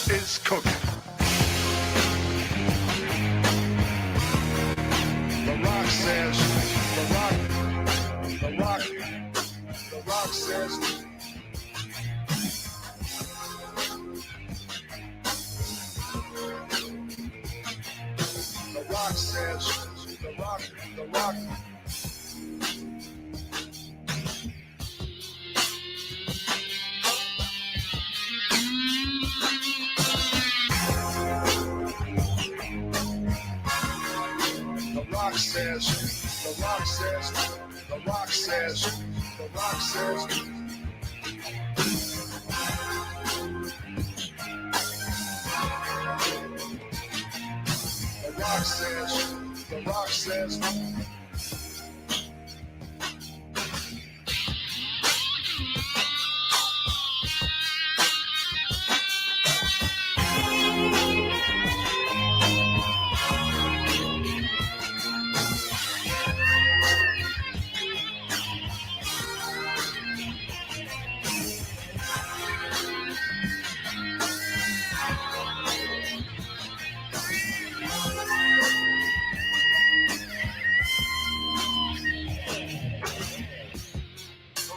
is cooking. The Rock says, the Rock says, The Rock says, the Rock. The Rock says, the Rock says, the Rock says, the Rock says. The Rock says, the Rock says.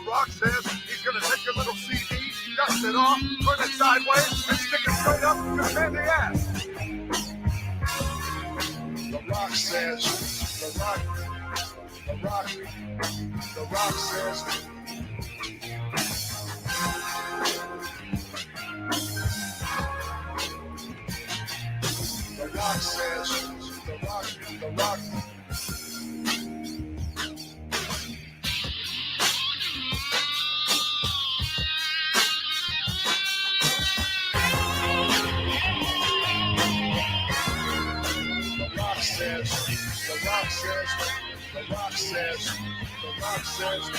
Rock says he's gonna take your little CD, dust it off, turn it sideways, and stick it straight up your candy ass. The Rock says, the Rock says. The Rock says, the Rock. The Rock says, the Rock says, the Rock says. The Rock says,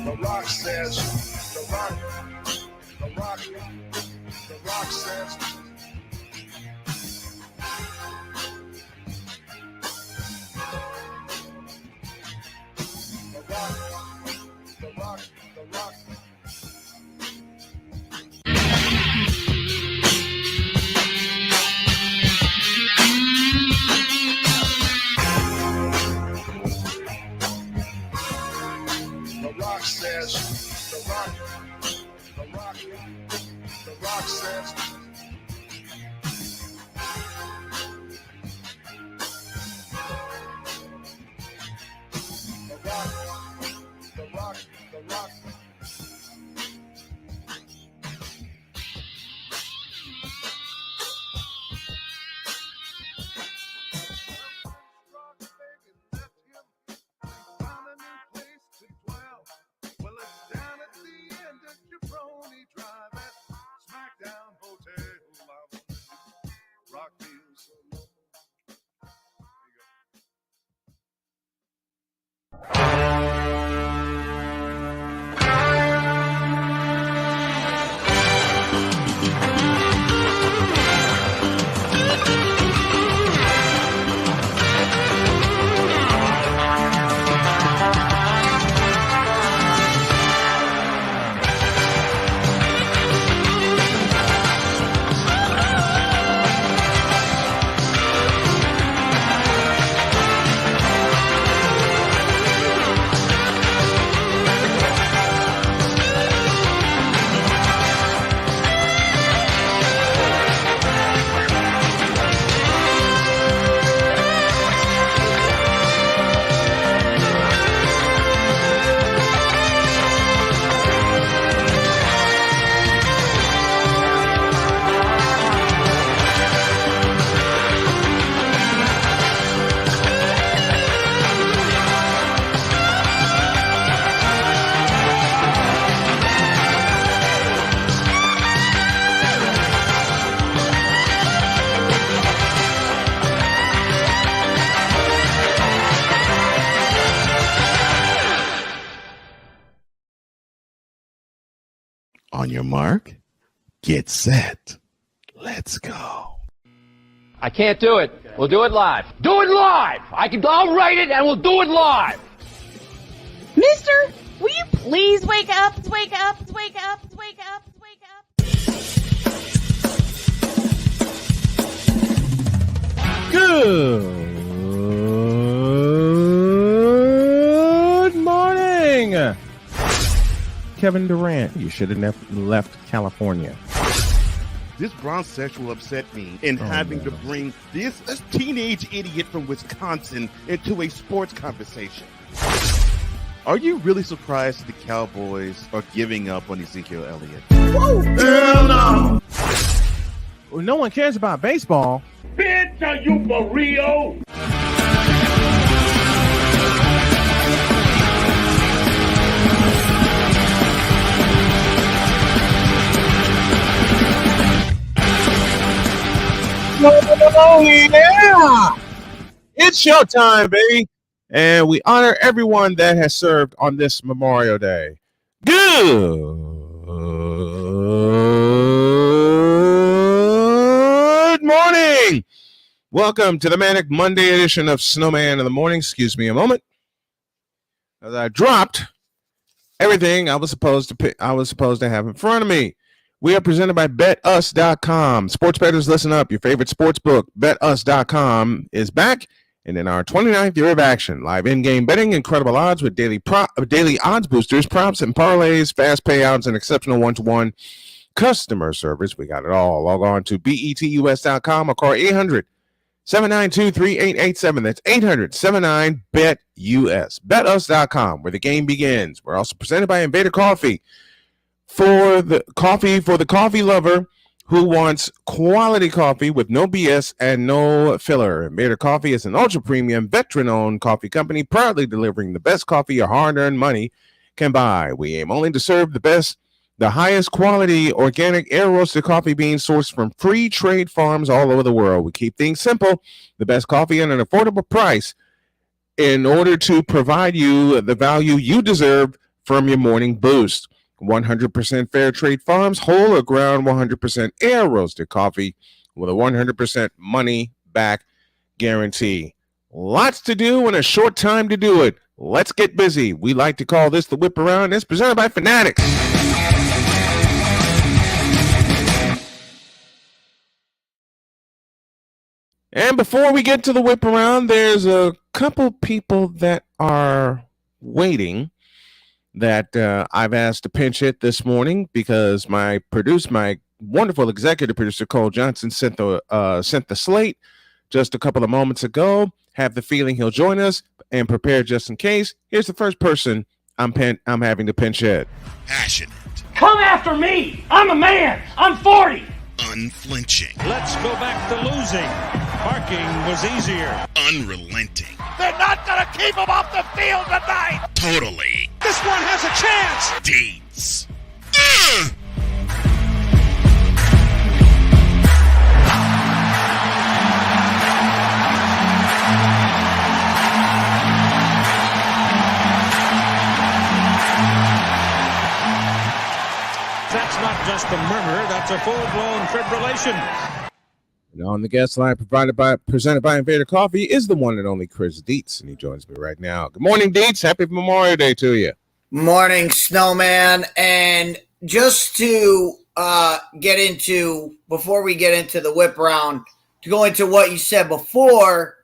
the Rock says. The Rock. The Rock says, the Rock says. The Rock. Well, it's down at the end of Jabroni Drive at Smackdown Hotel. On your mark, get set. Let's go. I can't do it. We'll do it live. Do it live! I'll write it and we'll do it live! Mister, will you please wake up, wake up, wake up, wake up, wake up? Good morning, Kevin Durant. You should have left California. This Bronxexual upset me in having to bring this teenage idiot from Wisconsin into a sports conversation. Are you really surprised the Cowboys are giving up on Ezekiel Elliott? Whoa. Hell no! Well, no one cares about baseball. Bitch, are you for real? Oh, yeah! It's showtime, baby. And we honor everyone that has served on this Memorial Day. Good morning. Welcome to the Manic Monday edition of Snowman in the Morning. Excuse me a moment. As I dropped everything I was supposed to have in front of me. We are presented by BetUs.com. Sports bettors, listen up. Your favorite sports book, BetUs.com, is back and in our 29th year of action. Live in-game betting, incredible odds with daily odds boosters, props and parlays, fast payouts, and exceptional one-to-one customer service. We got it all. Log on to BETUS.com or call 800-792-3887. That's 800-79-BET-US. BetUs.com, where the game begins. We're also presented by Invader Coffee. For the coffee lover who wants quality coffee with no BS and no filler. Invader Coffee is an ultra-premium, veteran-owned coffee company proudly delivering the best coffee your hard-earned money can buy. We aim only to serve the highest quality organic air-roasted coffee beans sourced from free trade farms all over the world. We keep things simple, the best coffee at an affordable price in order to provide you the value you deserve from your morning boost. 100% fair trade farms, whole or ground 100% air roasted coffee with a 100% money back guarantee. Lots to do and a short time to do it. Let's get busy. We like to call this the whip around. It's presented by Fanatics. And before we get to the whip around, there's a couple people that are waiting that I've asked to pinch hit this morning because my wonderful executive producer Cole Johnson sent the slate just a couple of moments ago. Have the feeling he'll join us and prepare just in case. Here's the first person I'm having to pinch hit. Passionate. Come after me! I'm a man! I'm 40! Unflinching. Let's go back to losing. Parking was easier. Unrelenting. They're not gonna keep him off the field tonight! Totally. This one has a chance! Deeds. That's not just a murmur, that's a full-blown fibrillation. And on the guest line presented by Invader Coffee is the one and only Chris Dietz, and he joins me right now. Good morning, Dietz. Happy Memorial Day to you. Morning, Snowman. And just to before we get into the whip round, to go into what you said before,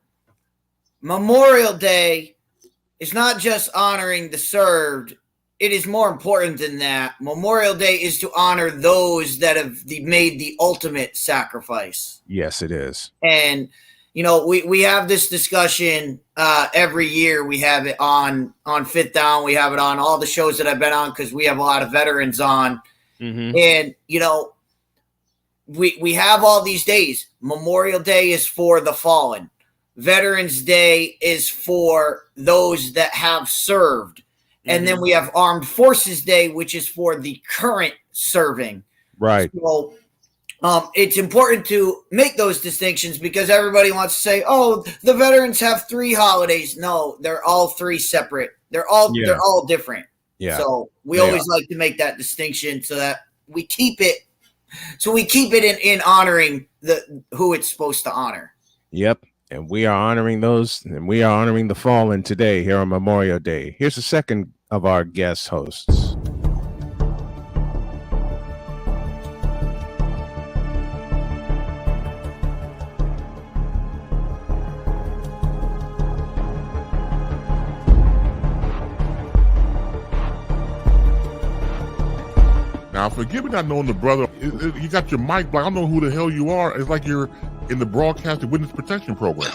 Memorial Day is not just honoring the served. It is more important than that. Memorial Day is to honor those that have made the ultimate sacrifice. Yes, it is. And, we have this discussion every year. We have it on Fifth Down. We have it on all the shows that I've been on because we have a lot of veterans on. Mm-hmm. And, we have all these days. Memorial Day is for the fallen. Veterans Day is for those that have served. And then we have Armed Forces Day, which is for the current serving. Right. So it's important to make those distinctions because everybody wants to say, oh, the veterans have 3 holidays. No, they're all 3 separate. They're all different. Yeah. So we always like to make that distinction so that we keep it in honoring who it's supposed to honor. Yep. And we are honoring those, and we are honoring the fallen today here on Memorial Day. Here's the second of our guest hosts. Now, forgive me not knowing the brother. You got your mic, but I don't know who the hell you are. It's like you're in the broadcasting witness protection program.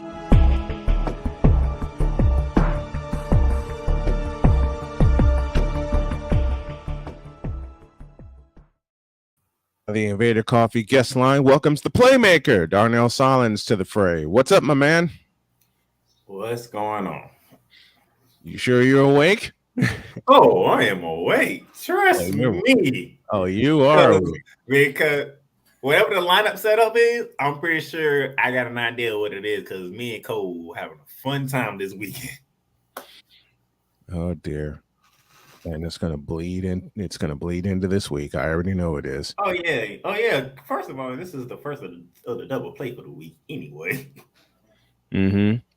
The Invader Coffee guest line welcomes the playmaker, Darnell Sollins, to the fray. What's up, my man? What's going on? You sure you're awake? Oh, I am awake. Trust me. Oh, you are. Because whatever the lineup setup is, I'm pretty sure I got an idea what it is because me and Cole were having a fun time this weekend. Oh, dear. And it's going to bleed in. It's going to bleed into this week. I already know it is. Oh, yeah. First of all, this is the first of the double play for the week anyway.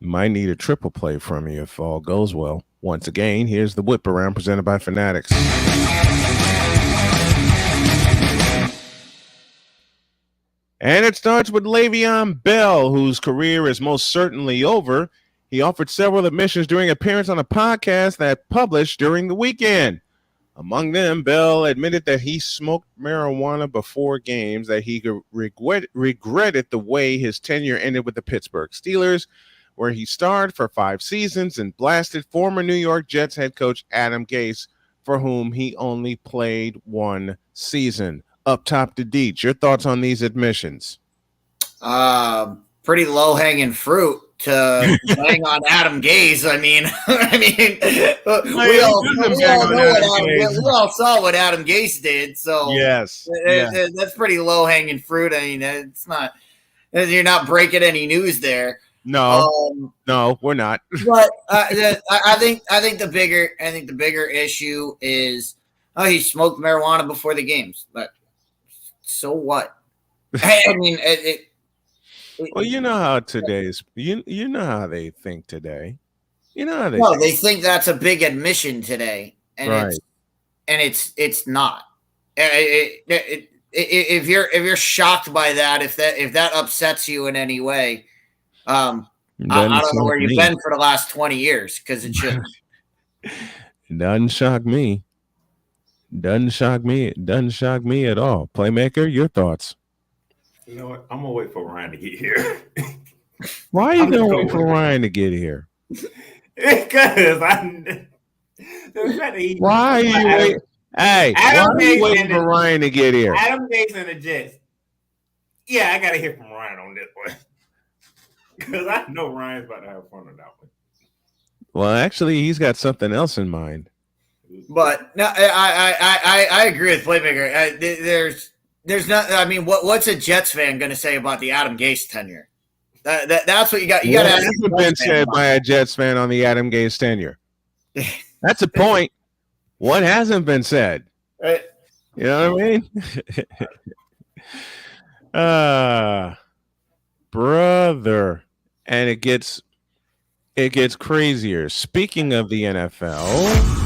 Might need a triple play from you if all goes well. Once again, here's the whip around presented by Fanatics. And it starts with Le'Veon Bell, whose career is most certainly over. He offered several admissions during an appearance on a podcast that published during the weekend. Among them, Bell admitted that he smoked marijuana before games, that he regretted the way his tenure ended with the Pittsburgh Steelers, where he starred for 5 seasons and blasted former New York Jets head coach Adam Gase, for whom he only played 1 season. Up top to Deech, your thoughts on these admissions? Pretty low-hanging fruit to hang on Adam Gase. We all saw what Adam Gase did. So yes. That's pretty low-hanging fruit. I mean, it's not. You're not breaking any news there. No, we're not. But I think the bigger issue is he smoked marijuana before the games. But so what? I mean, well, you know how today's you know how they think today. You know how they think that's a big admission today, and right. it's not. If you're shocked by that, if that upsets you in any way, I don't know where you've been for the last 20 years because it shouldn't. Doesn't shock me. Doesn't shock me at all. Playmaker, your thoughts? You know what? I'm gonna wait for Ryan to get here. Why are you gonna wait for Ryan to get here? Because why are you waiting? Hey, why are you waiting for Ryan to get here? Adam Gase and the Jets. Yeah, I gotta hear from Ryan on this one. Because I know Ryan's about to have fun on that one. Well, actually, he's got something else in mind. But no, I agree with Playmaker. There's not. I mean, what's a Jets fan going to say about the Adam Gase tenure? That's what you got. You got to ask. Hasn't been said by a Jets fan on the Adam Gase tenure. That's a point. What hasn't been said? Right. You know what I mean? Brother, and it gets crazier. Speaking of the NFL.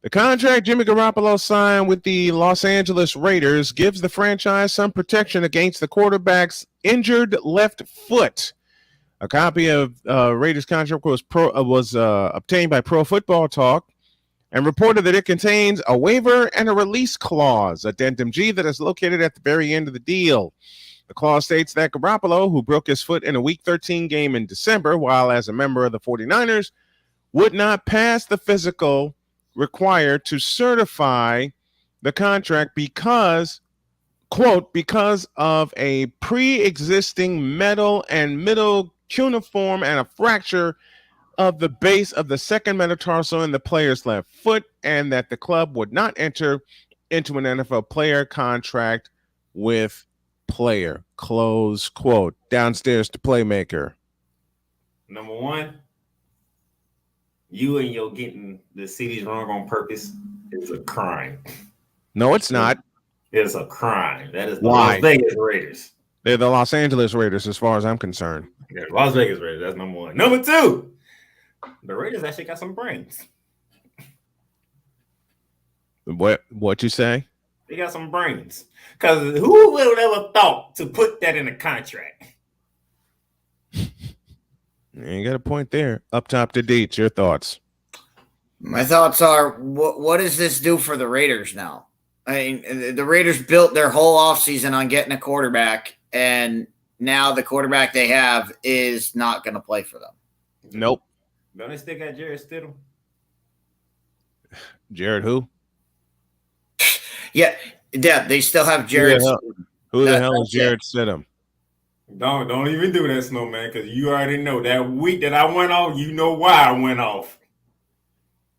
The contract Jimmy Garoppolo signed with the Los Angeles Raiders gives the franchise some protection against the quarterback's injured left foot. A copy of Raiders' contract was obtained by Pro Football Talk and reported that it contains a waiver and a release clause, addendum G, that is located at the very end of the deal. The clause states that Garoppolo, who broke his foot in a Week 13 game in December while as a member of the 49ers, would not pass the physical required to certify the contract because, quote, because of a pre-existing metal and middle cuneiform and a fracture of the base of the second metatarsal in the player's left foot, and that the club would not enter into an NFL player contract with player, close quote. Downstairs to Playmaker. Number one, you and your getting the cities wrong on purpose It's a crime. No, it's not. It's a crime. That is the Why? Las Vegas Raiders. They're the Los Angeles Raiders, as far as I'm concerned. Yeah, Las Vegas Raiders. That's number one. Number two, the Raiders actually got some brains. What you say? They got some brains. Because who would have ever thought to put that in a contract? You got a point there. Up top to Deets, your thoughts? My thoughts are, what does this do for the Raiders now? I mean, the Raiders built their whole offseason on getting a quarterback, and now the quarterback they have is not going to play for them. Nope. Don't they still got Jared Stidham? Jared who? Yeah, they still have Jared. Who the hell is Jared Stidham? Don't even do that, Snowman, because you already know that week that I went off, you know why I went off.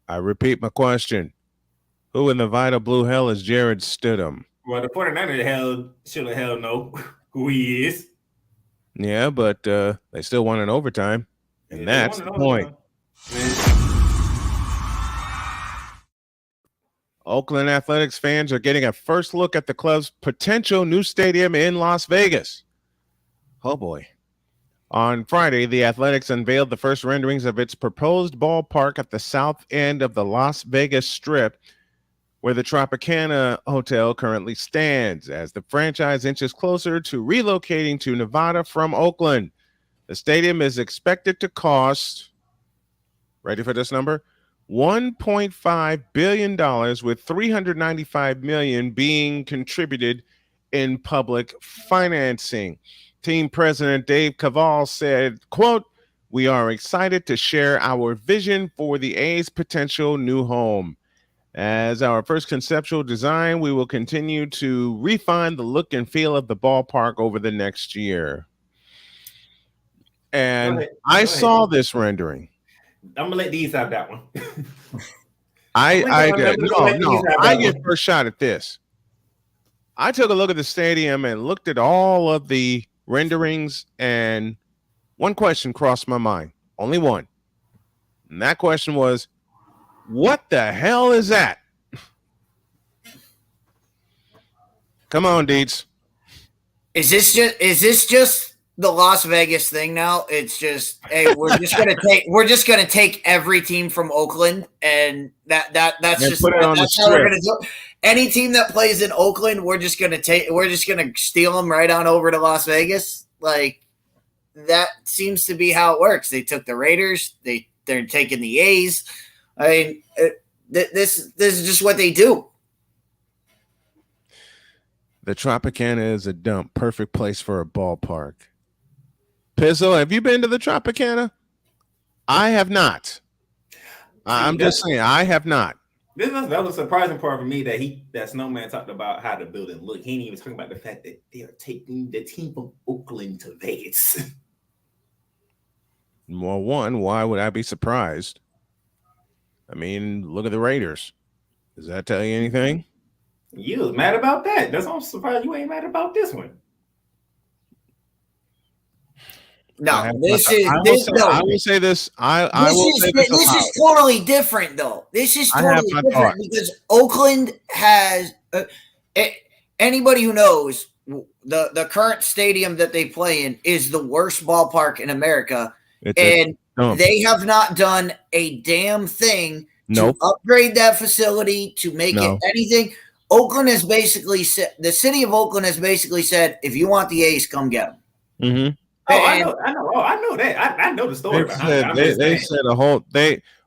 I repeat my question. Who in the Vita Blue hell is Jared Stidham? Well, the 49ers should have held know who he is. Yeah, but they still won in overtime. And that's the point. Oakland Athletics fans are getting a first look at the club's potential new stadium in Las Vegas. Oh, boy. On Friday, the Athletics unveiled the first renderings of its proposed ballpark at the south end of the Las Vegas Strip, where the Tropicana Hotel currently stands, as the franchise inches closer to relocating to Nevada from Oakland. The stadium is expected to cost, ready for this number, $1.5 billion, with $395 million being contributed in public financing. Team President Dave Cavall said, quote, "We are excited to share our vision for the A's potential new home. As our first conceptual design, we will continue to refine the look and feel of the ballpark over the next year." And I saw this rendering. I'm gonna let these have that one. I get first shot at this. I took a look at the stadium and looked at all of the renderings, and one question crossed my mind. Only one. And that question was, what the hell is that? Come on, Deets. Is this just the Las Vegas thing now? It's just, hey, we're just gonna take every team from Oakland, and that's just how we're gonna do it. Any team that plays in Oakland, we're just gonna steal them right on over to Las Vegas. Like, that seems to be how it works. They took the Raiders, they're taking the A's. I mean, this is just what they do. The Tropicana is a dump. Perfect place for a ballpark. Pizzle, have you been to the Tropicana? I have not. I'm just saying, I have not. That was a surprising part for me that Snowman talked about how the building looked. He didn't even talk about the fact that they are taking the team from Oakland to Vegas. Well, one, why would I be surprised? I mean, look at the Raiders. Does that tell you anything? You was mad about that. That's why I'm surprised you ain't mad about this one. No, this is totally different, though. This is totally different because Oakland has anybody who knows the current stadium that they play in is the worst ballpark in America, and they have not done a damn thing to upgrade that facility to make it anything. Oakland has basically said, the city of Oakland has basically said, if you want the A's, come get them. Mm-hmm. I know that. I know the story behind it. They said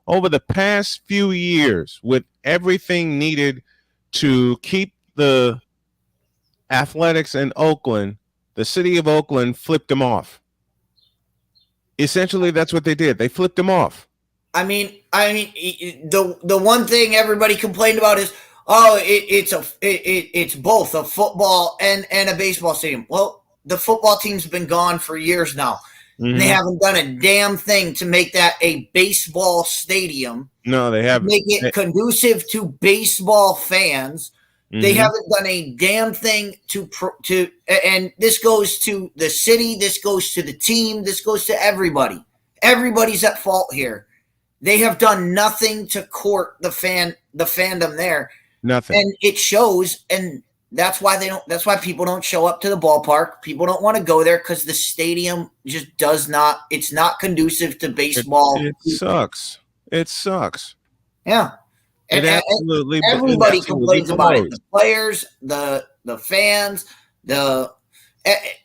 over the past few years, with everything needed to keep the Athletics in Oakland, the city of Oakland flipped them off. Essentially, that's what they did. They flipped them off. I mean, the one thing everybody complained about is, it's both a football and a baseball stadium. Well, the football team's been gone for years now. Mm-hmm. They haven't done a damn thing to make that a baseball stadium. No, they haven't. Make it conducive to baseball fans. Mm-hmm. They haven't done a damn thing to. And this goes to the city. This goes to the team. This goes to everybody. Everybody's at fault here. They have done nothing to court the fan the fandom there. Nothing. And it shows, and that's why people don't show up to the ballpark. People don't want to go there because the stadium just it's not conducive to baseball. It sucks. It sucks. Yeah. And everybody complains about it. The players, the fans,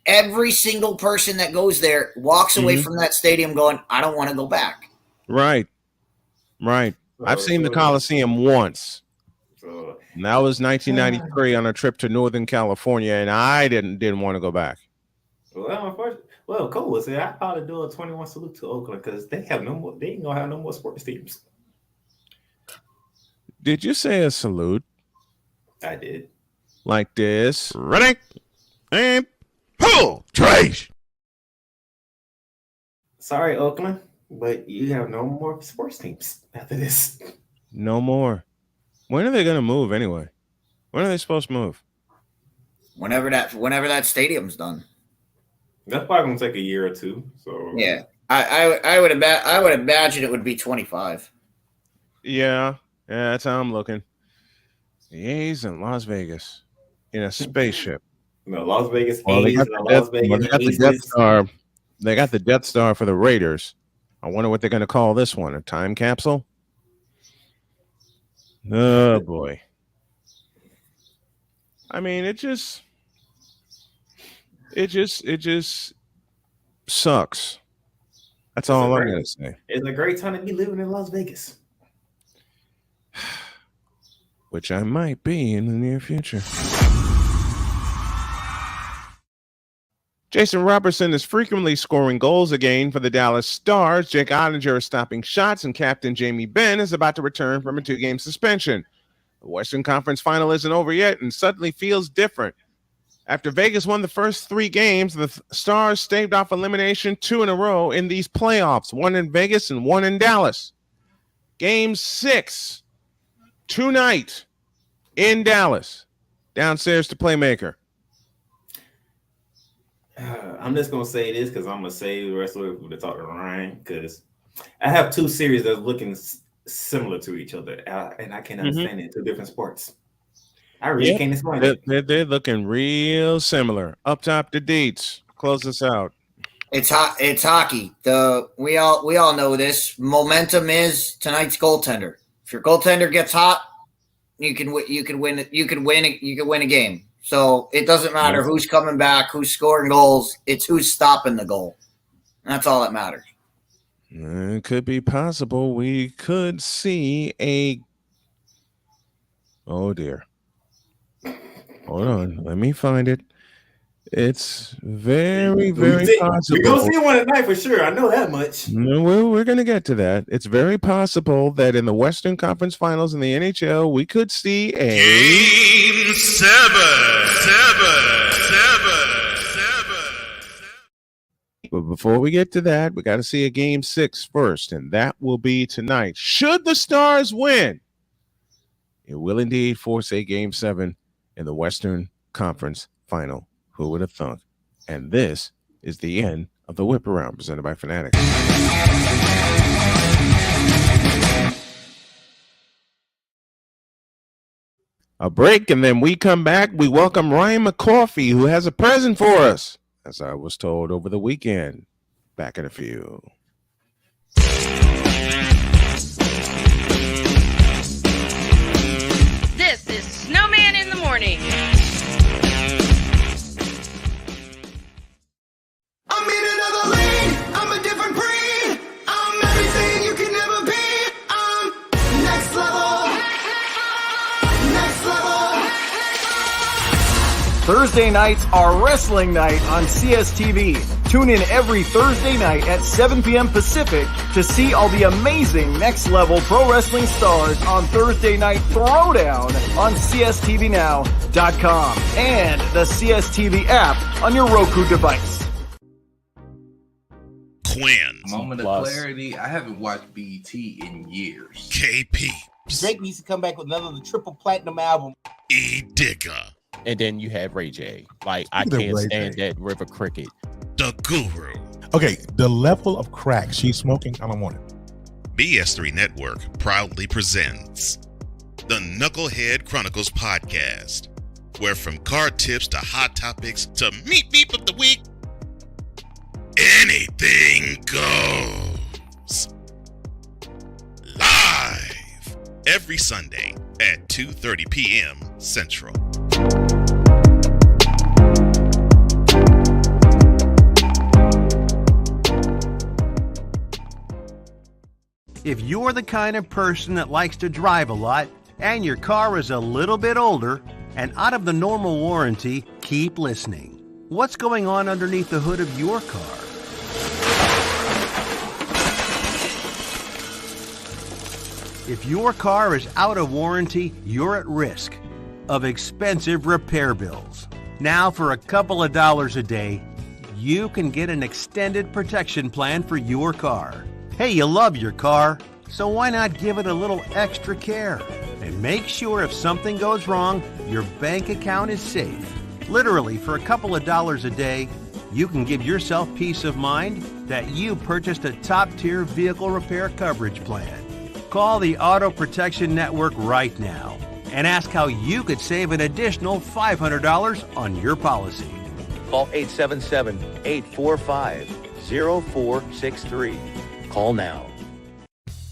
every single person that goes there walks away from that stadium going, I don't want to go back. Right. I've seen the Coliseum once. And that was 1993 on a trip to Northern California, and I didn't want to go back. Well, Cole was there. I probably do a 21 salute to Oakland because they ain't gonna have no more sports teams. Did you say a salute? I did. Like this? Ready? And pull. Trash. Sorry, Oakland, but you have no more sports teams after this. No more. When are they going to move anyway? When are they supposed to move? Whenever that stadium's done. That's probably going to take a year or two. So yeah, I would imagine it would be 25. Yeah, that's how I'm looking. The A's in Las Vegas in a spaceship. No, Las Vegas A's. Well, they got the Death Star. They got the Death Star for the Raiders. I wonder what they're going to call this one. A time capsule? Oh boy. I mean, it just sucks. That's all I'm gonna say. It's a great time to be living in Las Vegas. Which I might be in the near future. Jason Robertson is frequently scoring goals again for the Dallas Stars. Jake Ottinger is stopping shots, and Captain Jamie Benn is about to return from a 2-game suspension. The Western Conference Final isn't over yet and suddenly feels different. After Vegas won the first 3 games, the Stars staved off elimination 2 in a row in these playoffs, 1 in Vegas and 1 in Dallas. Game 6 tonight in Dallas. Downstairs to Playmaker. I'm just gonna say this because I'm gonna save the rest of it to talk to Ryan because I have 2 series that's looking similar to each other, and I can't understand it. 2 different sports. I really can't explain it. They're looking real similar. Up top, the Deets. Close us out. It's hockey. We all know this. Momentum is tonight's goaltender. If your goaltender gets hot, you can win a game. So it doesn't matter who's coming back, who's scoring goals. It's who's stopping the goal. That's all that matters. It could be possible we could see a. Oh dear. Hold on. Let me find it. It's very, very possible. You're going to see one tonight for sure. I know that much. No, we're going to get to that. It's very possible that in the Western Conference Finals in the NHL, we could see a Game 7. But before we get to that, we got to see a Game 6 first, and that will be tonight. Should the Stars win, it will indeed force a Game 7 in the Western Conference Final. Who would have thunk? And this is the end of the Whip Around presented by Fanatics. A break, and then we come back. We welcome Ryan McCoffey, who has a present for us, as I was told over the weekend. Back in a few. This is Snowman in the morning. I'm in another lane. I'm a different breed. I'm everything you can never be. I'm next level. Next level. Thursday nights are wrestling night on CSTV. Tune in every Thursday night at 7 p.m. Pacific to see all the amazing Next Level Pro Wrestling stars on Thursday Night Throwdown on CSTVNow.com and the CSTV app on your Roku device. Quinn. Moment of clarity. I haven't watched BET in years. KP. Drake needs to come back with another triple platinum album. E Digger. And then you have Ray J. Like, I can't stand that River Cricket. The Guru. Okay, the level of crack she's smoking, I don't want it. BS3 Network proudly presents the Knucklehead Chronicles podcast, where from car tips to hot topics to meep of the week, anything goes. Live every Sunday at 2:30 p.m. Central. If you're the kind of person that likes to drive a lot and your car is a little bit older and out of the normal warranty, keep listening. What's going on underneath the hood of your car? If your car is out of warranty, you're at risk of expensive repair bills. Now, for a couple of dollars a day, you can get an extended protection plan for your car. Hey, you love your car, so why not give it a little extra care? And make sure if something goes wrong, your bank account is safe. Literally, for a couple of dollars a day, you can give yourself peace of mind that you purchased a top-tier vehicle repair coverage plan. Call the Auto Protection Network right now and ask how you could save an additional $500 on your policy. Call 877-845-0463. Call now.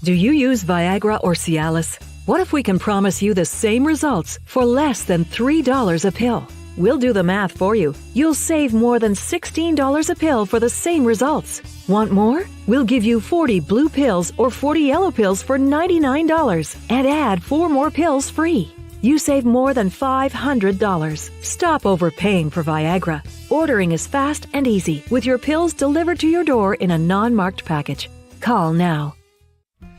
Do you use Viagra or Cialis? What if we can promise you the same results for less than $3 a pill? We'll do the math for you. You'll save more than $16 a pill for the same results. Want more? We'll give you 40 blue pills or 40 yellow pills for $99 and add 4 more pills free. You save more than $500. Stop overpaying for Viagra. Ordering is fast and easy with your pills delivered to your door in a non-marked package. Call now.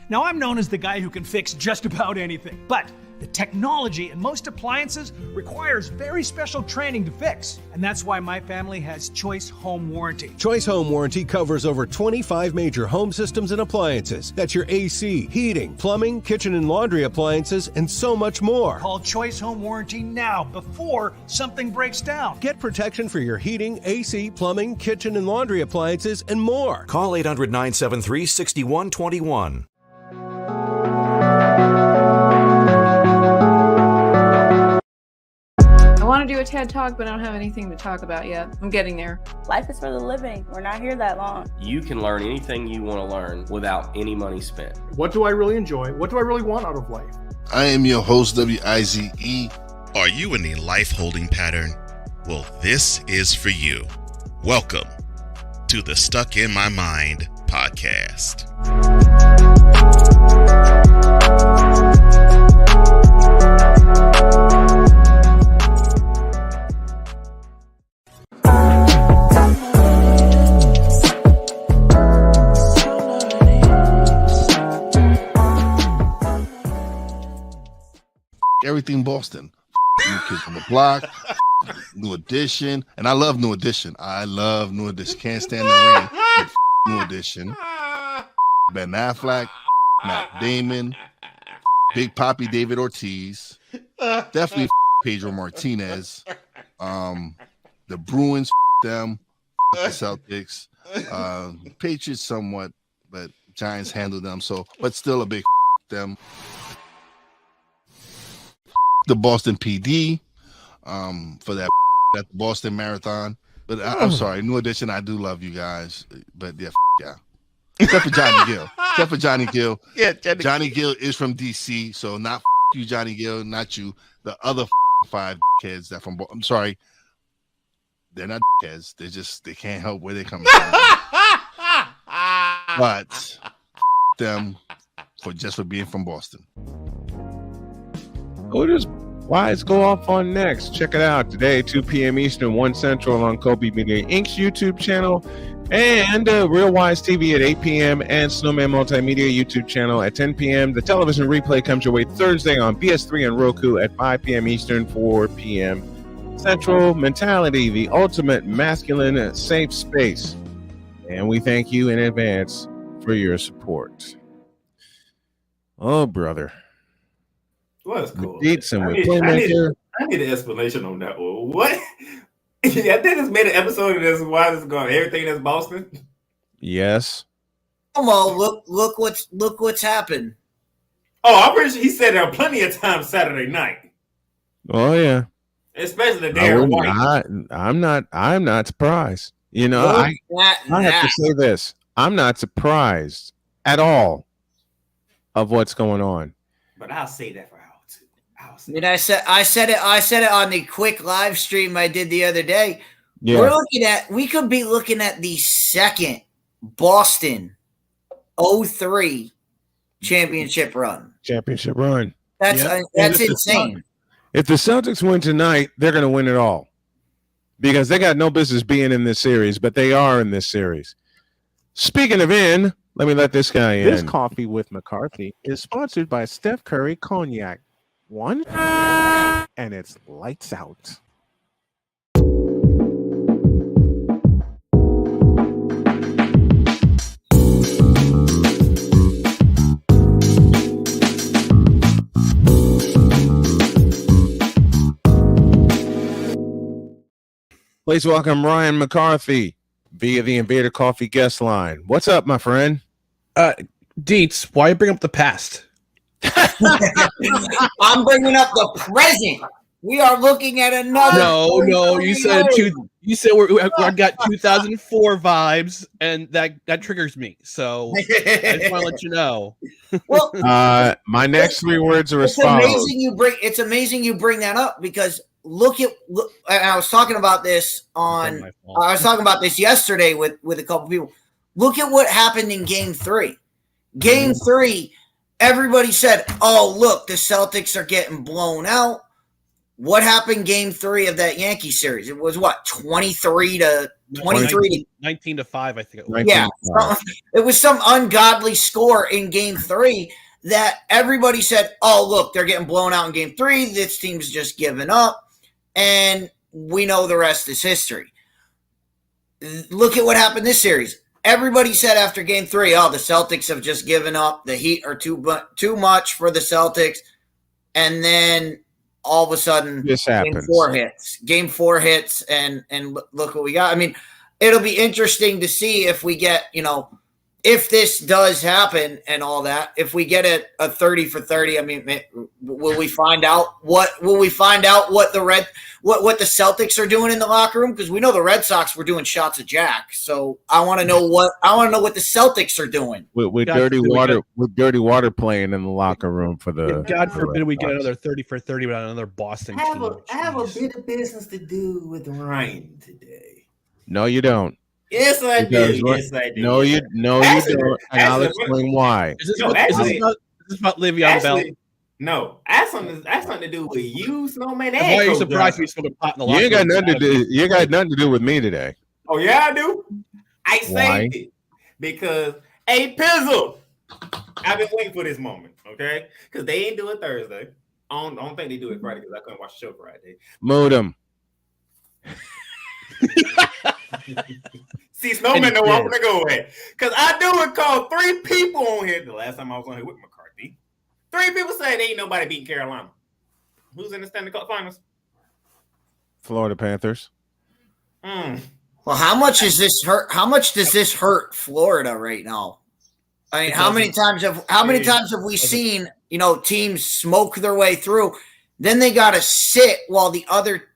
Now, I'm known as the guy who can fix just about anything, but the technology in most appliances requires very special training to fix, and that's why my family has Choice Home Warranty. Choice Home Warranty covers over 25 major home systems and appliances. That's your AC, heating, plumbing, kitchen and laundry appliances, and so much more. Call Choice Home Warranty now before something breaks down. Get protection for your heating, AC, plumbing, kitchen and laundry appliances, and more. Call 800-973-6121. I want to do a TED Talk, but I don't have anything to talk about yet. I'm getting there. Life is for the living. We're not here that long. You can learn anything you want to learn without any money spent. What do I really enjoy? What do I really want out of life? I am your host, W-I-Z-E. Are you in a life holding pattern? Well, this is for you. Welcome to the Stuck in My Mind podcast. Everything Boston. New Kids on the Block, New Edition, and I love New Edition. Can't stand the rain. New Edition. Ben Affleck, Matt Damon, Big Papi David Ortiz, definitely Pedro Martinez. The Bruins, them, the Celtics, Patriots somewhat, but Giants handled them. So, but still a big them. The Boston PD for that Boston Marathon. But I'm sorry, New Edition, I do love you guys. But yeah, yeah. Except for Johnny Gill. Yeah, Johnny Gill is from DC, so not you, Johnny Gill, not you. The other 5 kids that from I'm sorry. They're not kids. They can't help where they come from. But them for being from Boston. Who does Wise go off on next? Check it out today, 2 p.m. Eastern, 1 Central on Kobe Media Inc.'s YouTube channel and Real Wise TV at 8 p.m. and Snowman Multimedia YouTube channel at 10 p.m. The television replay comes your way Thursday on PS3 and Roku at 5 p.m. Eastern, 4 p.m. Central. Mentality, the ultimate masculine safe space. And we thank you in advance for your support. Oh, brother. Well, that's cool. I need an explanation on that one. What? Yeah, they just made an episode of this. Why this is going? Everything that's Boston. Yes. Come on, look what's happened. Oh, I'm pretty sure he said there plenty of times Saturday night, Oh yeah. especially Darren White. I'm not surprised. You know, Look I at have to that. say this. I'm not surprised at all of what's going on. But I'll say that for Howard too. I mean, I said it on the quick live stream I did the other day. Yeah. We could be looking at the second Boston 03 championship run. Championship run. That's insane. If the Celtics win tonight, they're going to win it all because they got no business being in this series, but they are in this series. Speaking of in, let me let this guy in. This coffee with McCarthy is sponsored by Steph Curry Cognac. One, and it's lights out. Please welcome Ryan McCarthy via the Invader Coffee guest line. What's up, my friend? Deets, why bring up the past? I'm bringing up the present. We are looking at another. No. You said I got 2004 vibes, and that triggers me. So I just want to let you know. Well, my next three words are as it's follows. It's amazing you bring that up because look. I was talking about this yesterday with a couple people. Look at what happened in Game 3. Game 3, everybody said, "Oh, look, the Celtics are getting blown out." What happened Game 3 of that Yankee series? It was what, 19 to 5, I think it was. Yeah, it was some ungodly score in Game 3 that everybody said, "Oh, look, they're getting blown out in Game 3. This team's just giving up," and we know the rest is history. Look at what happened this series. Everybody said after Game 3, "Oh, the Celtics have just given up. The Heat are too much for the Celtics," and then all of a sudden, Game 4 hits, and look what we got. I mean, it'll be interesting to see if we get, if this does happen and all that. If we get a 30 for 30, I mean, will we find out what the Celtics are doing in the locker room? Because we know the Red Sox were doing shots of Jack. So I want to know what the Celtics are doing with dirty water playing in the locker room for the. God forbid we get another 30 for 30 without another Boston team. I have a bit of business to do with Ryan today. No, you don't. Yes, I do. Yes, I do. No, you don't. And I'll explain why. Is this about Le'Veon Bell? No, that's something to do with you, Snowman. Why are you surprised we smoking pot in the locker room? You ain't got nothing to do. You got nothing to do with me today. Oh yeah, I do. I saved it because Pizzle. I've been waiting for this moment, okay? Because they ain't do it Thursday. I don't think they do it Friday because I couldn't watch the show Friday. Mood them. See, Snowman know where I'm gonna go at. Because I do recall 3 people on here the last time I was on here with McCarthy. 3 people said ain't nobody beating Carolina. Who's in the Stanley Cup Finals? Florida Panthers. Well, how much does this hurt? How much does this hurt Florida right now? I mean, how many times have we seen teams smoke their way through? Then they got to sit while the other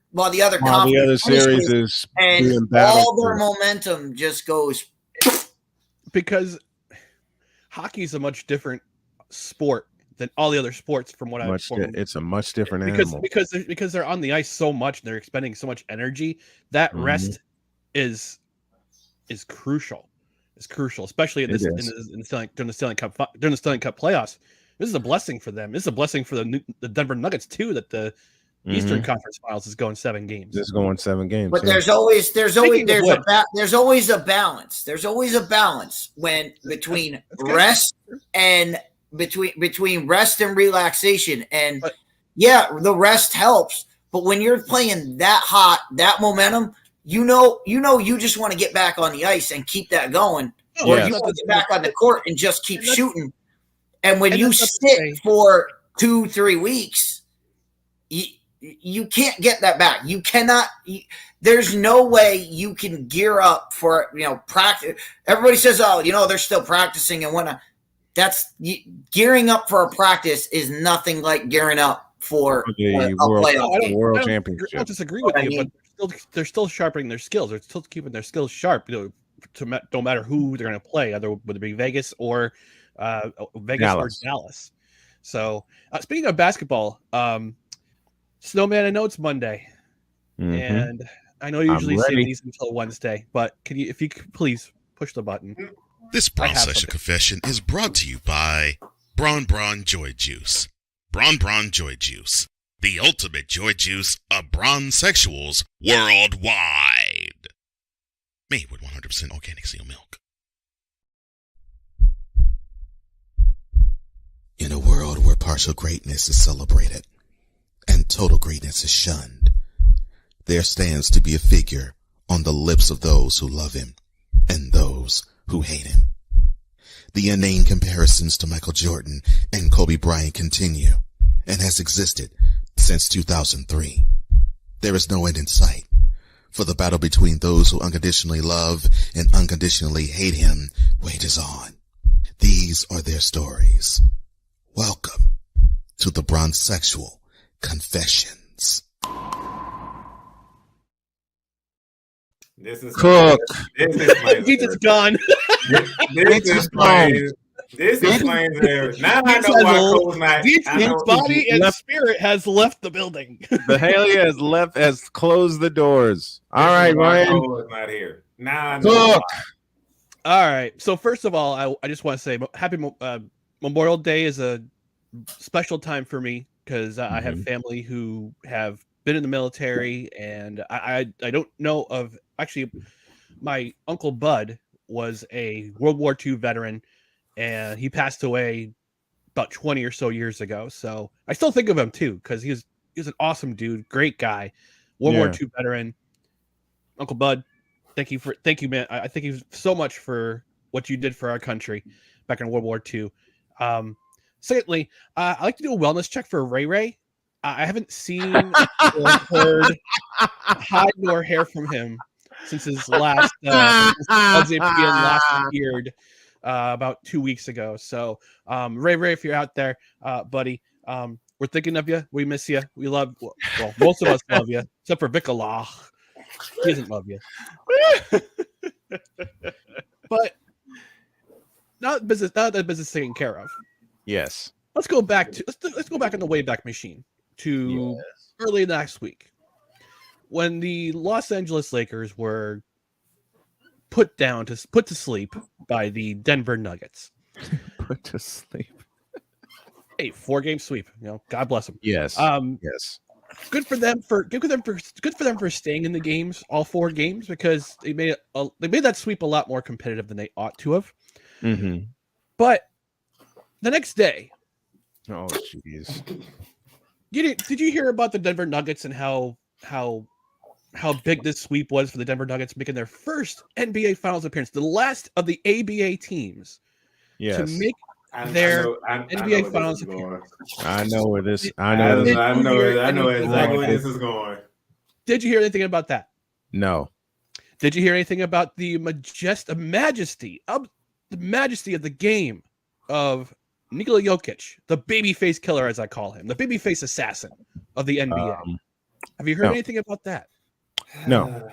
series is and all their momentum just goes. Because hockey is a much different sport than all the other sports. From what it's a much different animal because they're on the ice so much and they're expending so much energy. That rest is crucial. It's crucial, especially during the Stanley Cup playoffs. This is a blessing for them. This is a blessing for the Denver Nuggets too. That the Eastern Conference Finals is going 7 games. It's going 7 games. But there's always a balance. There's always a balance between rest and between rest and relaxation. And the rest helps. But when you're playing that hot, that momentum, you just want to get back on the ice and keep that going. Or you want to get back on the court and just keep shooting. And when you sit for 2-3 weeks, you can't get that back. You cannot. There's no way you can gear up for practice. Everybody says, "Oh, they're still practicing and whatnot." gearing up for a practice is nothing like gearing up for a playoff game. World I Championship. don't disagree with you, but they're still sharpening their skills. They're still keeping their skills sharp. No matter who they're going to play, whether it be Vegas or Dallas. So speaking of basketball, Snowman, I know it's Monday, and I know you usually save these until Wednesday, but if you could please push the button. This Braun Session Confession is brought to you by Braun Joy Juice. Braun Joy Juice, the ultimate joy juice of Braun sexuals worldwide. Made with 100% organic seal milk. In a world where partial greatness is celebrated and total greatness is shunned, there stands to be a figure on the lips of those who love him and those who hate him. The inane comparisons to Michael Jordan and Kobe Bryant continue and has existed since 2003. There is no end in sight, for the battle between those who unconditionally love and unconditionally hate him wages on. These are their stories. Welcome to the Bronzexual Confessions. This is Cook. Pizza's gone. This explains everything. Now I know why Cole's not. His body and spirit has left the building. The Haley has closed the doors. All right, Ryan. Cole is not here. Now I know. Cook. All right. So first of all, I just want to say happy Memorial Day is a special time for me because I have family who have been in the military, and I don't know of actually my Uncle Bud was a World War II veteran, and he passed away about 20 or so years ago. So I still think of him too because he was an awesome dude, great guy, World War II veteran. Uncle Bud, thank you, man. I thank you so much for what you did for our country back in World War II. Secondly, I like to do a wellness check for Ray Ray. I haven't seen or heard hide nor hair from him since his last last appeared about 2 weeks ago. So, Ray, if you're out there, buddy, we're thinking of you. We miss you. We love. Well, most of us love you, except for Vicola. He doesn't love you. But not that business taken care of. Yes. Let's go back in the Wayback Machine to early last week when the Los Angeles Lakers were put to sleep by the Denver Nuggets. Put to sleep. Hey, 4-game sweep. God bless them. Yes. Yes. Good for them for staying in the games, all 4 games, because they made that sweep a lot more competitive than they ought to have. Mm-hmm. But the next day, oh jeez, did you hear about the Denver Nuggets and how big this sweep was for the Denver Nuggets, making their first NBA Finals appearance, the last of the ABA teams to make their NBA Finals appearance? I know where this. I know exactly where this is going. Did you hear anything about that? No. Did you hear anything about the majesty of the game of Nikola Jokic, the babyface killer, as I call him, the babyface assassin of the NBA? Have you heard anything about that? No.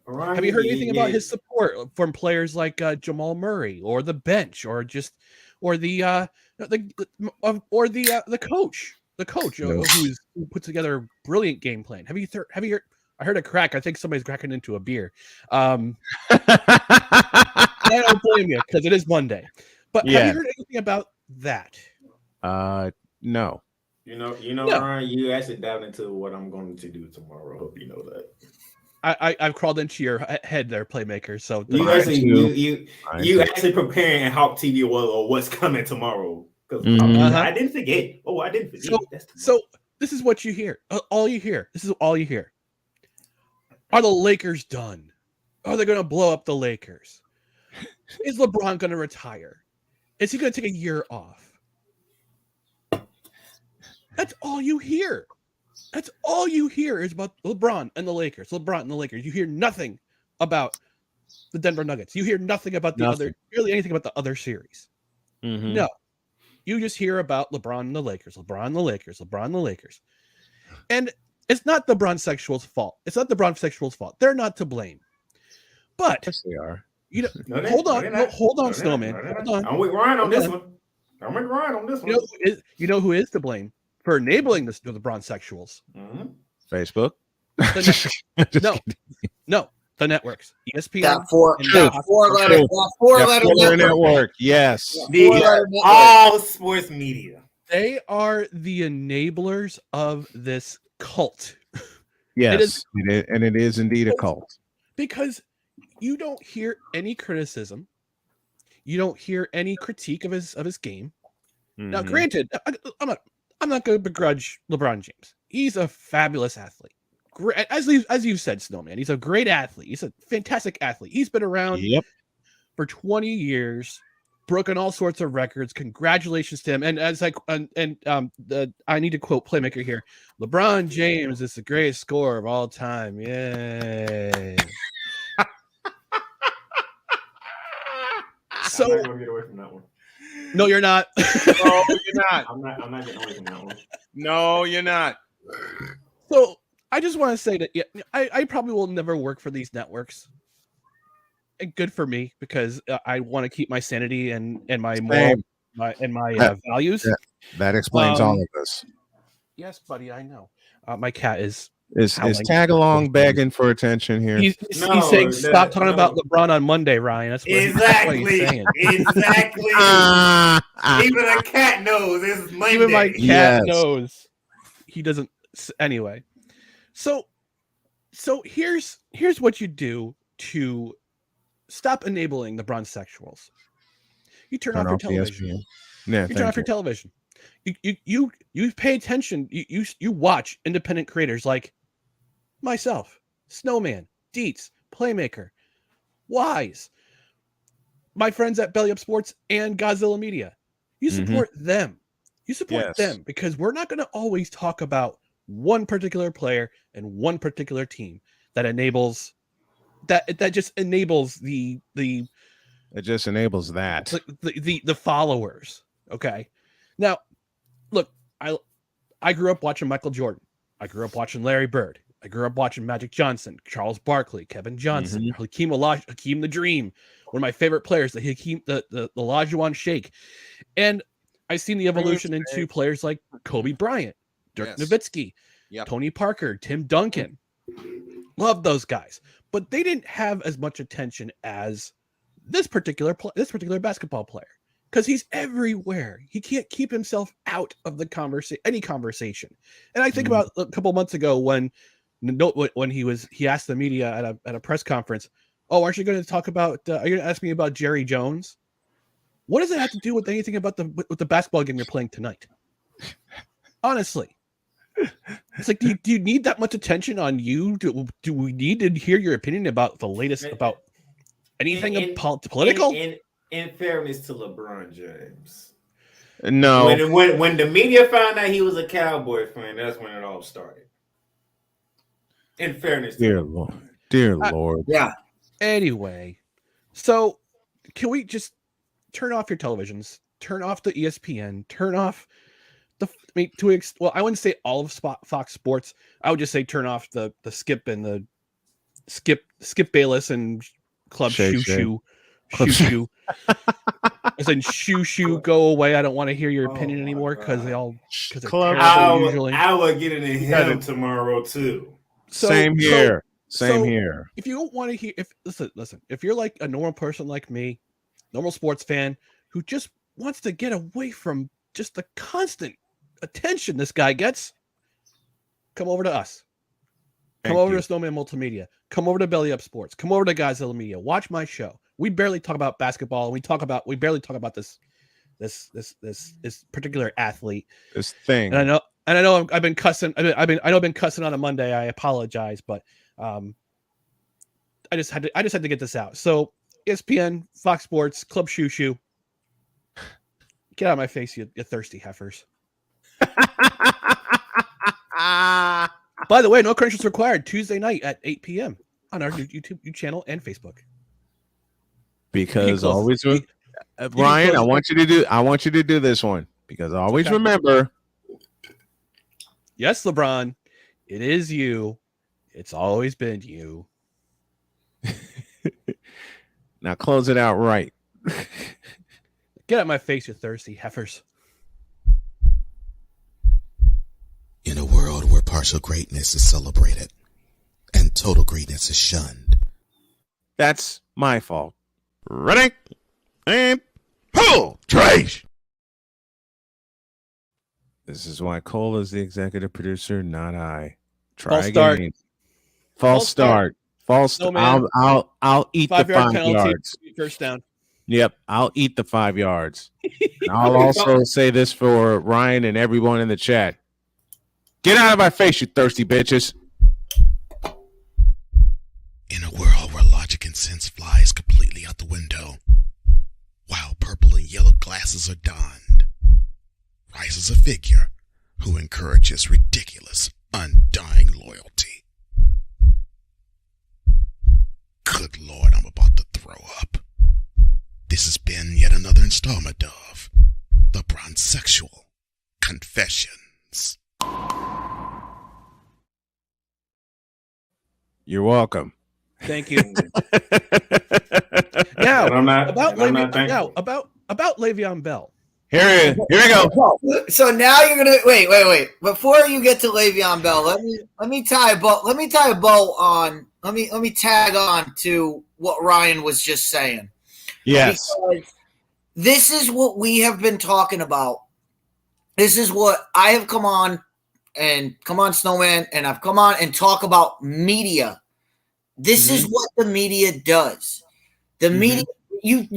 Have you heard anything about his support from players like Jamal Murray or the bench or the coach, who put together a brilliant game plan? Have you heard? I heard a crack. I think somebody's cracking into a beer. I don't blame you because it is Monday. But have you heard anything about that? No. You know, Ryan, you actually dived into what I'm going to do tomorrow. I hope you know that. I've crawled into your head there, playmaker. So you actually preparing and Hawk TV or what's coming tomorrow. I didn't forget. Oh, I didn't forget. So this is what you hear. All you hear. This is all you hear. Are the Lakers done? Are they going to blow up the Lakers? Is LeBron going to retire? Is he going to take a year off? That's all you hear. That's all you hear is about LeBron and the Lakers. LeBron and the Lakers. You hear nothing about the Denver Nuggets. You hear nothing about barely anything about the other series. Mm-hmm. No. you just hear about LeBron and the Lakers, LeBron and the Lakers, LeBron and the Lakers. And it's not the Bron-sexuals' fault. It's not the Bron-sexuals' fault. They're not to blame. But yes, they are. You know, No, hold on, no, hold on, no, Snowman. no, Hold on. I'm with Ryan on Hold this on. one. I'm with Ryan on this one. You know who is to blame for enabling the Bron-sexuals? Facebook. No, the networks. ESPN. That four-letter network. Yes. All sports media. They are the enablers of this cult. Yes, it is indeed a cult. Because you don't hear any criticism. You don't hear any critique of his game. Now, granted, I'm not going to begrudge LeBron James. He's a fabulous athlete. As you said, Snowman, he's a great athlete. He's a fantastic athlete. He's been around for 20 years, broken all sorts of records. Congratulations to him. And I need to quote Playmaker here. LeBron James is the greatest scorer of all time. Yay. I'm not gonna get away from that one. No, you're not. No, you're not. I'm not getting away from that one. No, you're not. So I just want to say that I probably will never work for these networks. And good for me, because I want to keep my sanity and my moral my values. That explains all of this. Yes, buddy, I know. My cat is tag along begging for attention here. He's saying stop talking about LeBron on Monday, Ryan. That's what he's saying. Exactly. Even a cat knows it's Monday. Even my cat knows. He doesn't. Anyway, so here's what you do to stop enabling the Bron-sexuals. You turn off your television. Yeah, you turn off your television. You pay attention. You watch independent creators like myself, Snowman, Dietz, Playmaker, Wise, my friends at Belly Up Sports and Godzilla Media. You support them. You support them, because we're not going to always talk about one particular player and one particular team that enables that just enables the it just enables that the followers. Okay, now look, I grew up watching Michael Jordan. I grew up watching Larry Bird. I grew up watching Magic Johnson, Charles Barkley, Kevin Johnson, Hakeem the Dream, one of my favorite players, the Olajuwon Sheikh. And I've seen the evolution into players like Kobe Bryant, Dirk Nowitzki, Tony Parker, Tim Duncan. Love those guys. But they didn't have as much attention as this particular basketball player, because he's everywhere. He can't keep himself out of the any conversation. And I think about a couple months ago when he asked the media at a press conference, "Oh, aren't you going to talk about? Are you going to ask me about Jerry Jones? What does it have to do with anything about the basketball game you're playing tonight?" Honestly, it's like, do you need that much attention on you? Do we need to hear your opinion about the latest about anything political? In fairness to LeBron James, no. When the media found out he was a Cowboy fan, that's when it all started. In fairness, dear Lord, yeah. Anyway, so can we just turn off your televisions, turn off the ESPN, turn off I wouldn't say all of Fox Sports. I would just say turn off the Skip and the Skip Bayless and Club Shoo. As in shoo, go away. I don't want to hear your opinion anymore because they're terrible usually. I will get into him tomorrow too. Same here. If you don't want to hear, listen, if you're like a normal person like me, normal sports fan who just wants to get away from just the constant attention this guy gets, come over to us. Come over to Snowman Multimedia. Come over to Belly Up Sports. Come over to Godzilla Media. Watch my show. We barely talk about basketball. We barely talk about this particular athlete. This thing. And I know I've been cussing. I've been cussing on a Monday. I apologize, but I just had to get this out. So ESPN, Fox Sports, Club Shoo. Get out of my face, you thirsty heifers. By the way, no credentials required. Tuesday night at 8 p.m. on our YouTube channel and Facebook. Because Ryan, I want you to do this one. Because always remember. Yes, LeBron, it is you. It's always been you. Now close it out right. Get out my face, you thirsty heifers. In a world where partial greatness is celebrated and total greatness is shunned. That's my fault. Ready? And pull. Trash. This is why Cole is the executive producer, not I. Try False again. start. False start. False. Snowman. I'll eat the 5-yard 5 penalty. yards. First down. Yep, I'll eat the 5 yards. And I'll also say this for Ryan and everyone in the chat. Get out of my face, you thirsty bitches. In a world where logic and sense flies completely out the window, while purple and yellow glasses are donned, rises a figure who encourages ridiculous, undying loyalty. Good Lord, I'm about to throw up. This has been yet another installment of The Bronsexual Confessions. You're welcome. Thank you. Now, about Le'Veon Bell. Here we go. So now you're gonna wait. Before you get to Le'Veon Bell, let me tie a bow on. Let me tag on to what Ryan was just saying. Yes. Because this is what we have been talking about. This is what I have come on Snowman, and I've come on and talk about media. This is what the media does. The media. You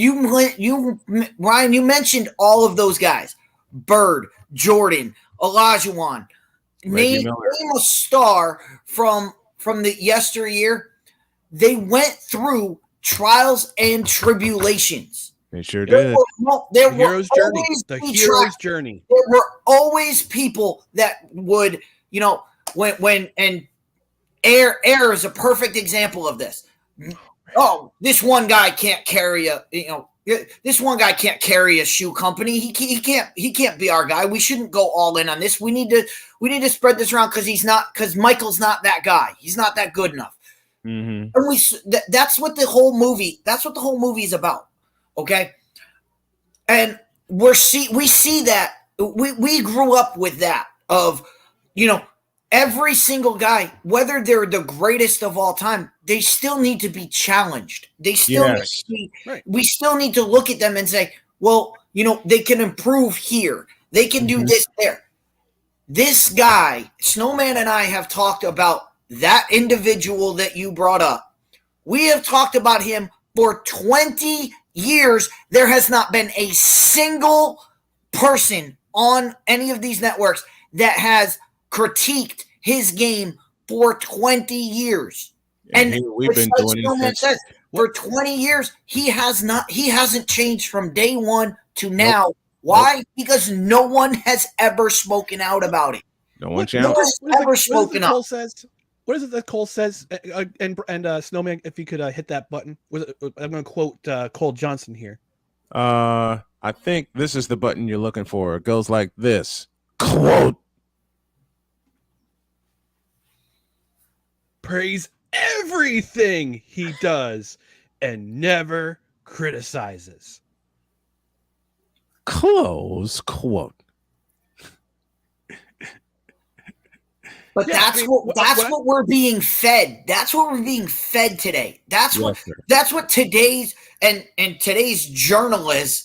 Ryan, you mentioned all of those guys: Bird, Jordan, Olajuwon. Name a star from the yesteryear. They went through trials and tribulations. They sure did. There were hero's journey. There were always people that would, when Air is a perfect example of this. Oh, this one guy can't carry this one guy can't carry a shoe company. He can't be our guy. We shouldn't go all in on this. We need to spread this around because Michael's not that guy. He's not that good enough. Mm-hmm. And that's what the whole movie is about. Okay. And we see that we grew up with that of, every single guy, whether they're the greatest of all time, they still need to be challenged. They still need to be, we still need to look at them and say, well, they can improve here. They can do this there. This guy, Snowman and I have talked about that individual that you brought up. We have talked about him for 20 years. There has not been a single person on any of these networks that has critiqued his game for 20 years. And we've been doing it for 20 years, he hasn't changed from day one to now. Nope. Why? Nope. Because no one has ever spoken out about it. No one has ever spoken out. What is it that Cole says? And Snowman, if you could hit that button. I'm going to quote Cole Johnson here. I think this is the button you're looking for. It goes like this. Quote. Praise everything he does and never criticizes. Close quote. But that's what we're being fed. That's what we're being fed today. That's what today's journalism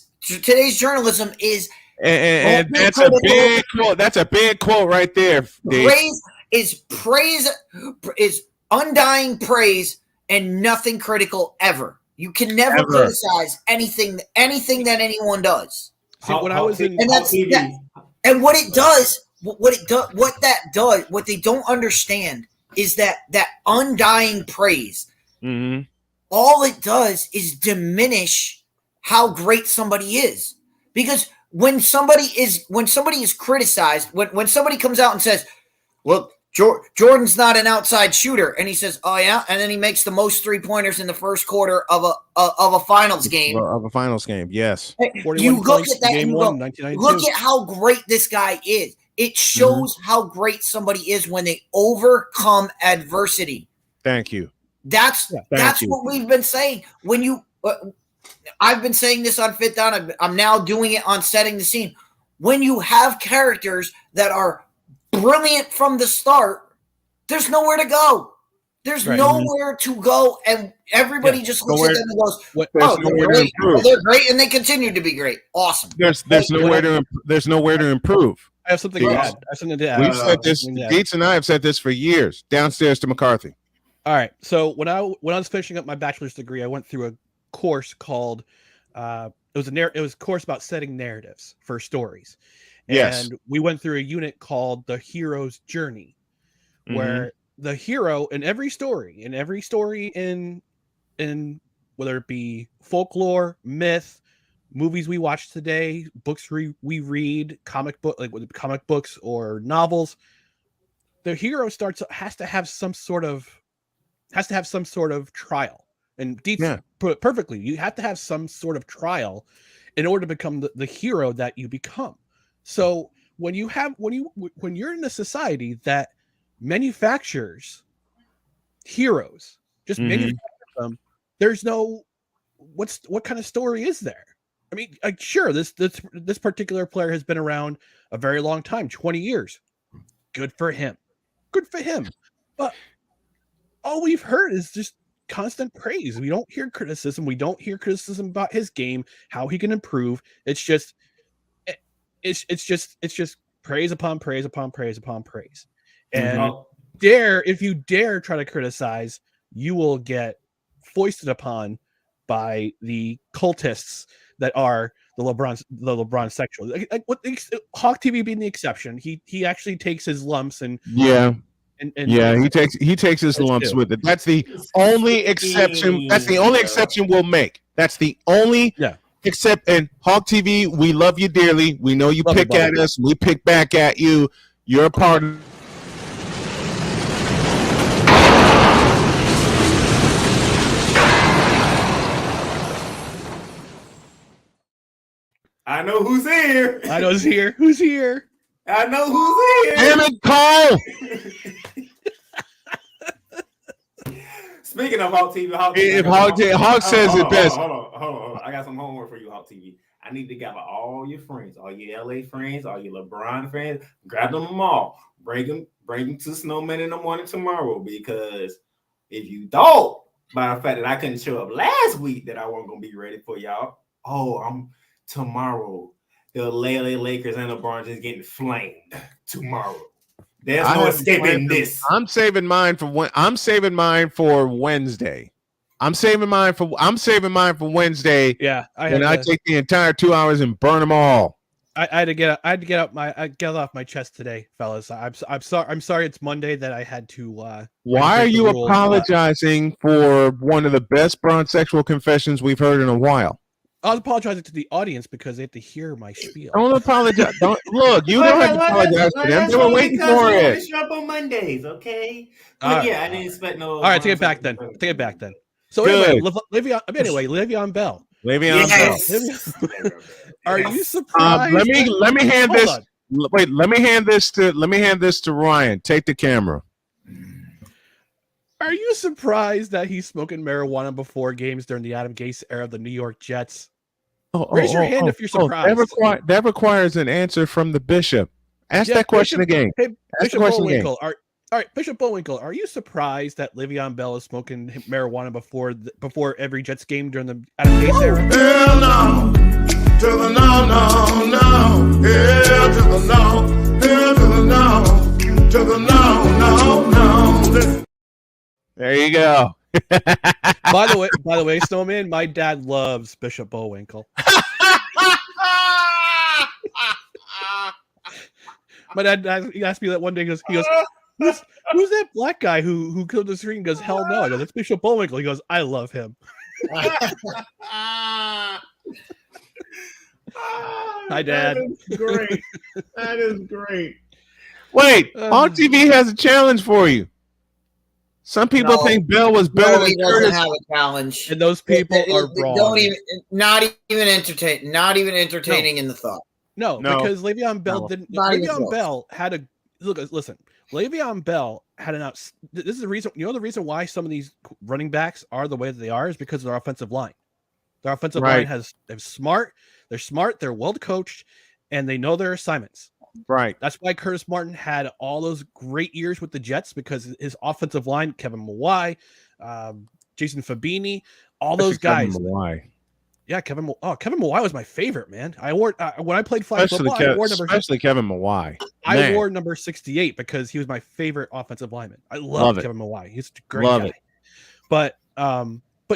is. And that's a big quote. That's a big quote right there. Praise is undying praise and nothing critical ever. You can never criticize anything that anyone does. See, when I was in and what they don't understand is that undying praise. Mm-hmm. All it does is diminish how great somebody is. Because when somebody is criticized, when somebody comes out and says, well, Jordan's not an outside shooter, and he says, "Oh yeah," and then he makes the most 3-pointers in the first quarter of a finals game. Of a finals game, yes. You look at that and you go, look at how great this guy is. It shows how great somebody is when they overcome adversity. Thank you. That's what we've been saying. When you, I've been saying this on Fifth Down. I'm now doing it on Setting the Scene. When you have characters that are brilliant from the start, there's nowhere to go. There's nowhere to go, and everybody just looks at them and goes, "Oh, they're great. They're great, and they continue to be great. Awesome." There's nowhere to improve. I have something to add. We've said this. Gates and I have said this for years. Downstairs to McCarthy. All right. So when I was finishing up my bachelor's degree, I went through a course called it was a course about setting narratives for stories. Yes. And we went through a unit called The Hero's Journey, where the hero in every story in whether it be folklore, myth, movies we watch today, books we read, comic books or novels, the hero has to have some sort of trial. And Deep put it perfectly. You have to have some sort of trial in order to become the hero that you become. So when you're in a society that manufactures heroes, just manufacture them, there's no what kind of story is there? I mean, sure, this particular player has been around a very long time, 20 years. Good for him. But all we've heard is just constant praise. We don't hear criticism. We don't hear criticism about his game, how he can improve. It's just praise upon praise upon praise upon praise. And if you dare try to criticize, you will get foisted upon by the cultists that are the LeBron sexual. Hawk TV being the exception, he actually takes his lumps and he takes his lumps with it. That's the only exception. That's the only exception we'll make. That's the only except. And Hawk TV, we love you dearly. We know you pick at us. We pick back at you. You're a part of. I know who's here. I know who's here. Who's here? I know who's here. Damn it, Cole. Speaking of Hawk TV, Hawk says it best. Hold on. I got some homework for you, Hawk TV. I need to gather all your friends, all your LA friends, all your LeBron friends. Grab them all. Bring them to Snowman in the morning tomorrow. Because if you don't, by the fact that I couldn't show up last week, that I wasn't gonna be ready for y'all. Tomorrow. The LA Lakers and LeBron just getting flamed tomorrow. There's no escaping this. I'm saving mine for Wednesday. I'm saving mine for Wednesday. Yeah, I take the entire 2 hours and burn them all. I had to get off my chest today, fellas. I'm sorry. It's Monday that I had to. Why are you apologizing for one of the best bronze-sexual confessions we've heard in a while? I was apologizing to the audience because they have to hear my spiel. Don't apologize. Look. You don't have to apologize to them. They were waiting for it. Show up on Mondays, okay? I didn't expect no. All right, take it back then. So anyway, Le'Veon Bell. Le'Veon Bell. Are you surprised? Let me hand this. Wait, let me hand this to Ryan. Take the camera. Are you surprised that he's smoking marijuana before games during the Adam Gase era of the New York Jets? Raise your hand if you're surprised. That requires an answer from the bishop. Ask that question again. Hey, Bishop Bullwinkle. All right, Bishop Bullwinkle, are you surprised that Le'Veon Bell is smoking marijuana before every Jets game during the Adam Gase era? Hell no. To the no. Hell to the no. Hell to the no. To the no. There you go. By the way, Snowman, my dad loves Bishop Bullwinkle. My dad asked me that one day. He goes, who's that black guy who killed the screen? He goes, hell no. I go, that's Bishop Bullwinkle. He goes, I love him. Hi, Dad. That is great. Wait, on TV has a challenge for you. Some people think Bell was better than he doesn't Curtis. have a challenge. And those people are wrong. Don't even, not even entertaining in the thought. No, because Le'Veon Bell didn't. Not even Le'Veon close. Bell had a listen. Le'Veon Bell had an out. This is the reason. You know the reason why some of these running backs are the way that they are is because of their offensive line. Their offensive line they're smart. They're smart. They're well coached, and they know their assignments. Right. That's why Curtis Martin had all those great years with the Jets because his offensive line, Kevin Mawai, Jason Fabini, all those guys. Kevin Mawai. Yeah, Kevin Mawai was my favorite, man. I wore when I played flag football. I wore especially Kevin Mawai. I wore number 68 because he was my favorite offensive lineman. I love Kevin Mawai. He's a great guy. But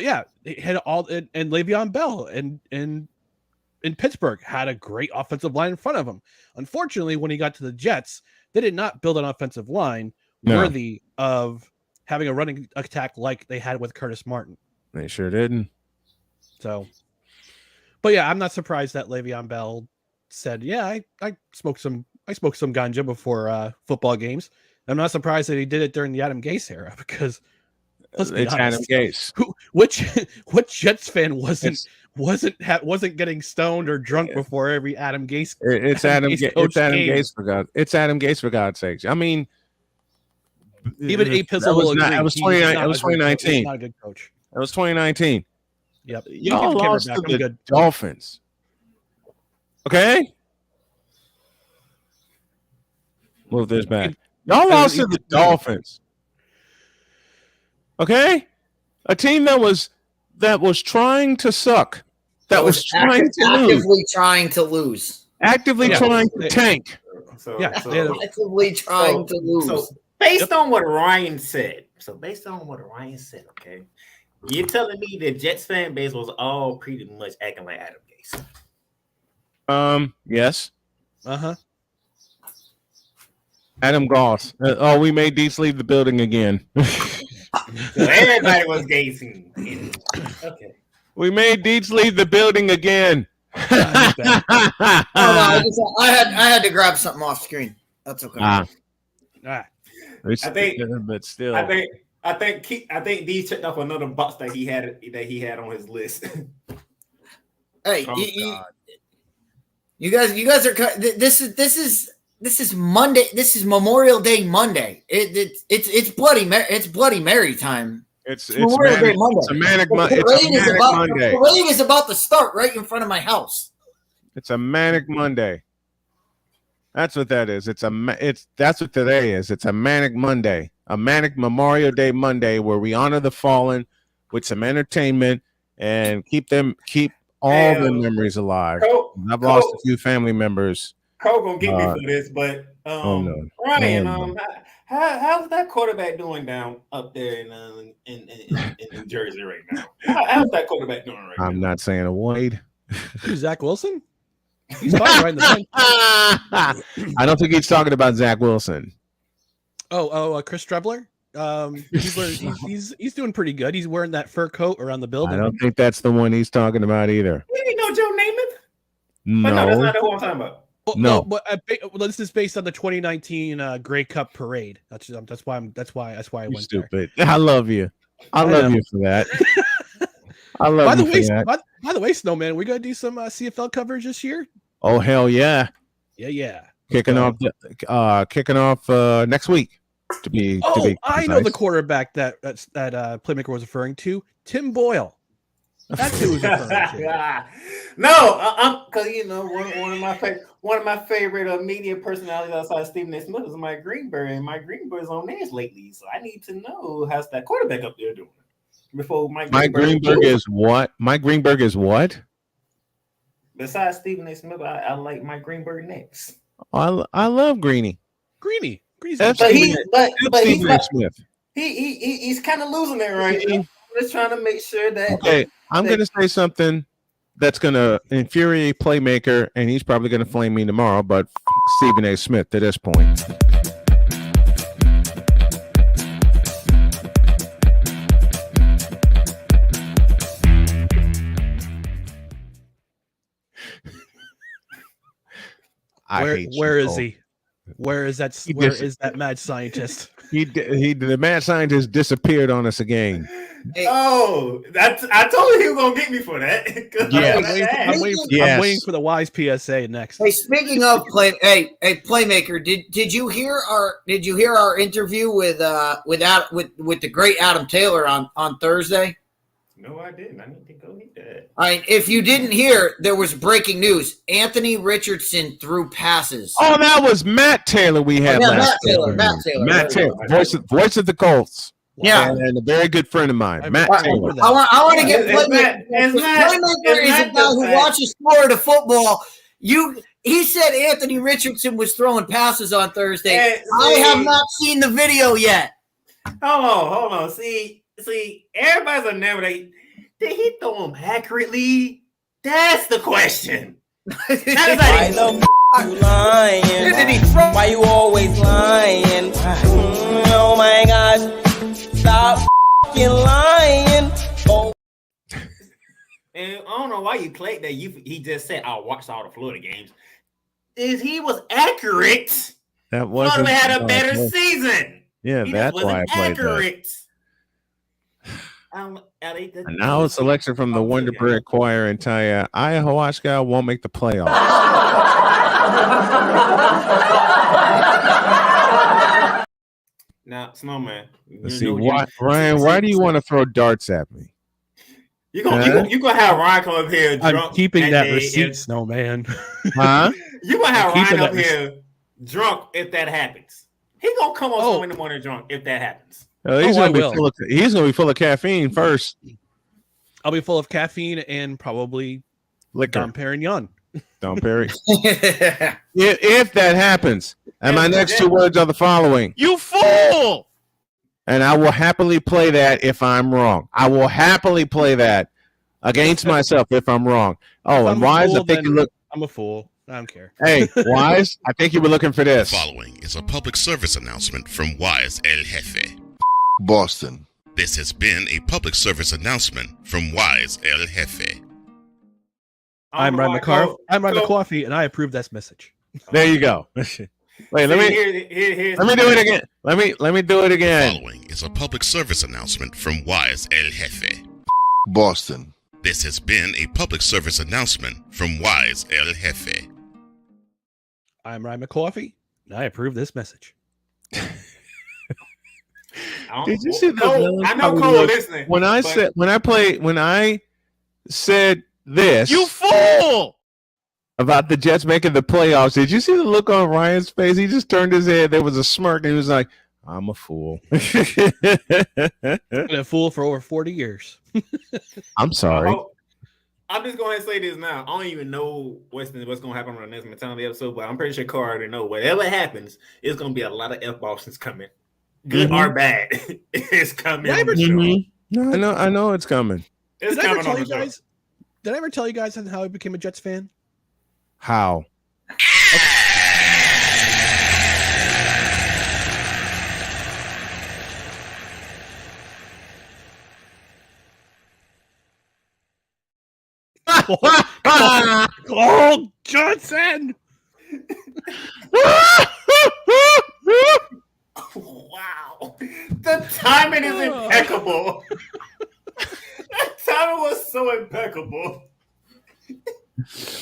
yeah, it had all and Le'Veon Bell and in Pittsburgh had a great offensive line in front of him. Unfortunately, when he got to the Jets, they did not build an offensive line worthy of having a running attack like they had with Curtis Martin. They sure didn't. So, but yeah, I'm not surprised that Le'Veon Bell said, "Yeah, I smoked some ganja before football games." I'm not surprised that he did it during the Adam Gase era because let's be honest, Adam Gase. Which Jets fan wasn't getting stoned or drunk before every Adam Gase? It's Adam Gase for God. It's Adam Gase for God's sakes. I mean, even A Pizzle will agree. It was 2019. He's not a good coach. It was 2019. Yep. Y'all lost to the Dolphins. Okay. Move this back. Y'all lost to the Dolphins. Okay, a team that was trying to suck, actively trying to lose, actively trying to tank. Actively trying to lose. So based on what Ryan said, okay, you're telling me the Jets fan base was all pretty much acting like Adam Gase. Yes. Adam Goss. We made Deets leave the building again. So everybody was gazing. Okay. We made Deets leave the building again. I had to grab something off screen. That's okay. I think Deets checked off another box that he had on his list. Hey, you guys are. This is Monday. This is Memorial Day Monday. It's Bloody Mary time. It's Memorial Day Monday. It's a manic Monday. The parade is about to start right in front of my house. It's a manic Monday. That's what that is. That's what today is. It's a manic Monday, a manic Memorial Day Monday where we honor the fallen with some entertainment and keep all the memories alive. I've lost a few family members. Cole gonna get me for this, but Ryan, how's that quarterback doing down up there in New Jersey right now? How's that quarterback doing right now? I'm not saying a word. Who's Zach Wilson? He's fine right in the bench. I don't think he's talking about Zach Wilson. Chris Trebler. He's doing pretty good. He's wearing that fur coat around the building. I don't think that's the one he's talking about either. You didn't know Joe Namath? No, but no, that's not who I'm talking about. But this is based on the 2019 Grey Cup parade. That's why I went stupid. There. I love you. I love you for that. I love you for that. By the way, Snowman, we gonna do some CFL coverage this year. Oh hell yeah! Yeah. Kicking off next week. I know the quarterback that Playmaker was referring to, Tim Boyle. That's who was referring to. No, because one of my favorite media personalities outside Stephen A. Smith is Mike Greenberg, and Mike Greenberg's on theirs lately. So I need to know how's that quarterback up there doing before Mike Greenberg is what? Mike Greenberg is what? Besides Stephen A. Smith, I like Mike Greenberg next. I love Greeny. Greany's he's kind of losing it right now. Just trying to make sure that. Okay, I'm going to say something that's going to infuriate Playmaker, and he's probably going to flame me tomorrow. But Stephen A. Smith to this point. Where is he? Where is that? Where is that mad scientist? The mad scientist disappeared on us again. Oh, I told you he was gonna get me for that. Yeah, I'm waiting for the wise PSA next. Hey, speaking of Playmaker, did you hear our interview with the great Adam Taylor on Thursday? No, I didn't. I need to go eat that. All right, if you didn't hear, there was breaking news. Anthony Richardson threw passes. Oh, that was Matt Taylor we had last Matt Taylor. Voice of the Colts. Yeah. And a very good friend of mine, Matt Taylor. I want to get Playmaker. Playmaker is a guy who watches Florida football. He said Anthony Richardson was throwing passes on Thursday. I have not seen the video yet. Hold on. See, everybody's enamored. Did he throw them accurately? That's the question. Why the you lying? Why you always lying? Oh my gosh. Stop lying. Oh. And I don't know why you played that. He just said, I watched all the Florida games. He was accurate. That wasn't. Florida had a better season. Yeah, that's why I played accurate. that. And now a selection from the Wonder Bread Choir and tell you, ayahuasca won't make the playoffs. Now, Snowman. Let's see, Ryan, why do you want to throw darts at me? You gonna have Ryan come up here drunk. I'm keeping that receipt, Snowman. Huh? You gonna have Ryan up here drunk if that happens. He gonna come on home in the morning drunk if that happens. He's gonna be full of caffeine first. I'll be full of caffeine and probably liquor. Dom Perignon. Dom Perry. If that happens, and my next two words are the following: "You fool!" And I will happily play that if I'm wrong. I will happily play that against myself if I'm wrong. Oh, and Wise, I think you look. I'm a fool. I don't care. Hey, Wise, I think you were looking for this. Following is a public service announcement from Wise El Jefe. Boston. This has been a public service announcement from Wise El Jefe. I'm Ryan McCarthy, and I approve this message. There you go. Wait, let me do it again. Let me do it again. Following is a public service announcement from Wise El Jefe. Boston. This has been a public service announcement from Wise El Jefe. I'm Ryan McCarthy, and I approve this message. Did you see that? I know Cole listening. When I said this, you fool, about the Jets making the playoffs, did you see the look on Ryan's face? He just turned his head. There was a smirk, and he was like, "I'm a fool." Been a fool for over 40 years. I'm sorry. I'm just going to say this now. I don't even know what's going to happen on the next Mentality episode, but I'm pretty sure Carl already know. Whatever happens, it's going to be a lot of F-Boston's coming. Good or bad, it's coming. No, I know it's coming. Did I ever tell you guys how I became a Jets fan? How? Cole Johnson. Wow, the timing is impeccable. That timing was so impeccable.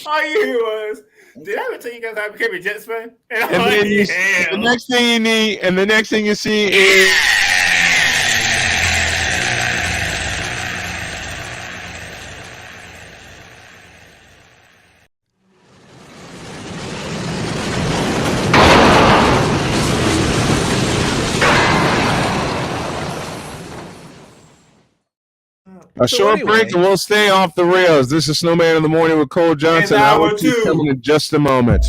All you hear was, did I ever tell you guys I became a Jets fan? And the next thing you need, and the next thing you see is. A short break and we'll stay off the rails. This is Snowman in the Morning with Cole Johnson. I will keep coming in just a moment.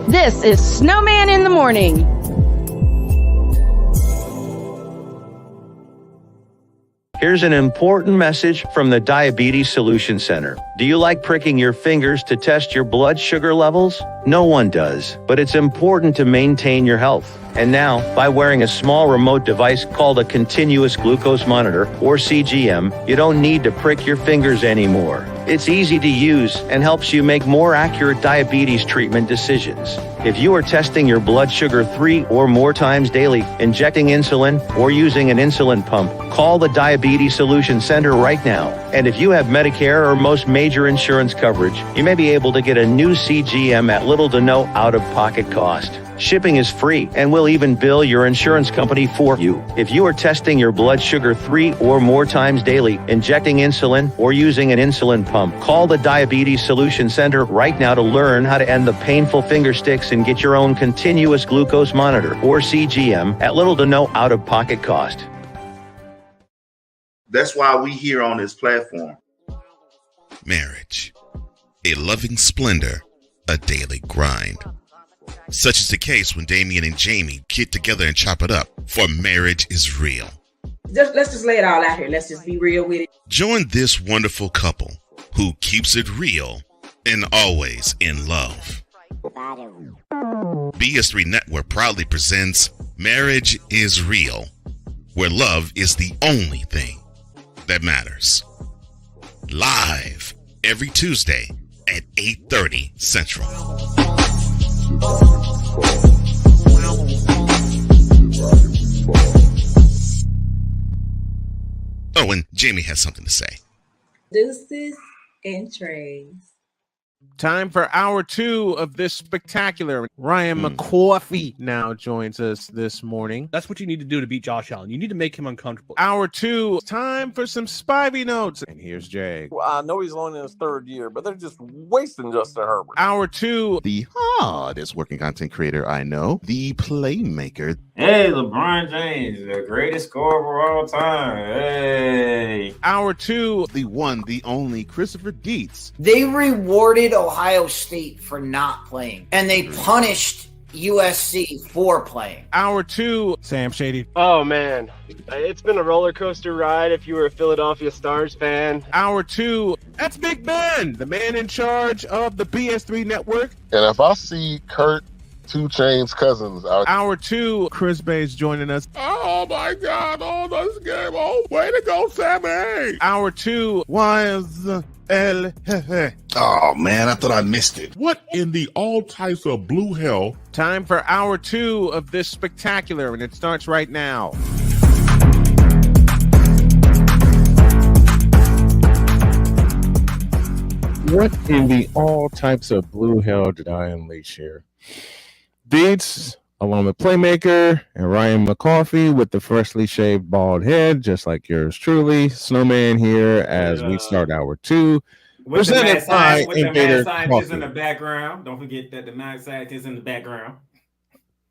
This is Snowman in the Morning. Here's an important message from the Diabetes Solution Center. Do you like pricking your fingers to test your blood sugar levels? No one does, but it's important to maintain your health. And now, by wearing a small remote device called a continuous glucose monitor, or CGM, you don't need to prick your fingers anymore. It's easy to use and helps you make more accurate diabetes treatment decisions. If you are testing your blood sugar 3 or more times daily, injecting insulin, or using an insulin pump, call the Diabetes Solution Center right now. And if you have Medicare or most major insurance coverage, you may be able to get a new CGM at little to no out-of-pocket cost. Shipping is free, and we'll even bill your insurance company for you. If you are testing your blood sugar 3 or more times daily, injecting insulin, or using an insulin pump, call the Diabetes Solution Center right now to learn how to end the painful finger sticks and get your own continuous glucose monitor, or CGM, at little to no out-of-pocket cost. That's why we here on this platform. Marriage, a loving splendor, a daily grind. Such is the case when Damien and Jamie get together and chop it up, for marriage is real. Let's just lay it all out here. Let's just be real with it. Join this wonderful couple who keeps it real and always in love. BS3 Network proudly presents Marriage is Real, where love is the only thing that matters. Live every Tuesday at 8:30 Central. Oh, and Jamie has something to say. Deuces and trays. Time for hour 2 of this spectacular. Ryan McCoffey now joins us this morning. That's what you need to do to beat Josh Allen. You need to make him uncomfortable. Hour 2, time for some Spivey notes. And here's Jay. Well, I know he's only in his 3rd year, but they're just wasting Justin Herbert. Hour 2, the hardest working content creator I know, the playmaker. Hey, LeBron James, the greatest scorer of all time. Hey. Hour 2, the one, the only Christopher Dietz. They rewarded Ohio State for not playing, and they punished USC for playing. Hour 2, Sam Shady. Oh man, it's been a roller coaster ride if you were a Philadelphia Stars fan. Hour 2, that's Big Ben, the man in charge of the BS3 network. And if I see Kurt 2 Chainz Cousins out. Hour 2, Chris Bay's joining us. Oh my God, oh, this game. Oh, way to go, Sammy. Hour 2, was El Jefe. Oh man, I thought I missed it. What in the all types of blue hell? Time for hour 2 of this spectacular, and it starts right now. What in the all types of blue hell did I unleash here? Deeds, along with Playmaker, and Ryan McCoffey with the freshly shaved bald head, just like yours truly. Snowman here as we start hour 2. With the mad scientist in the background. Don't forget that the mad scientist in the background.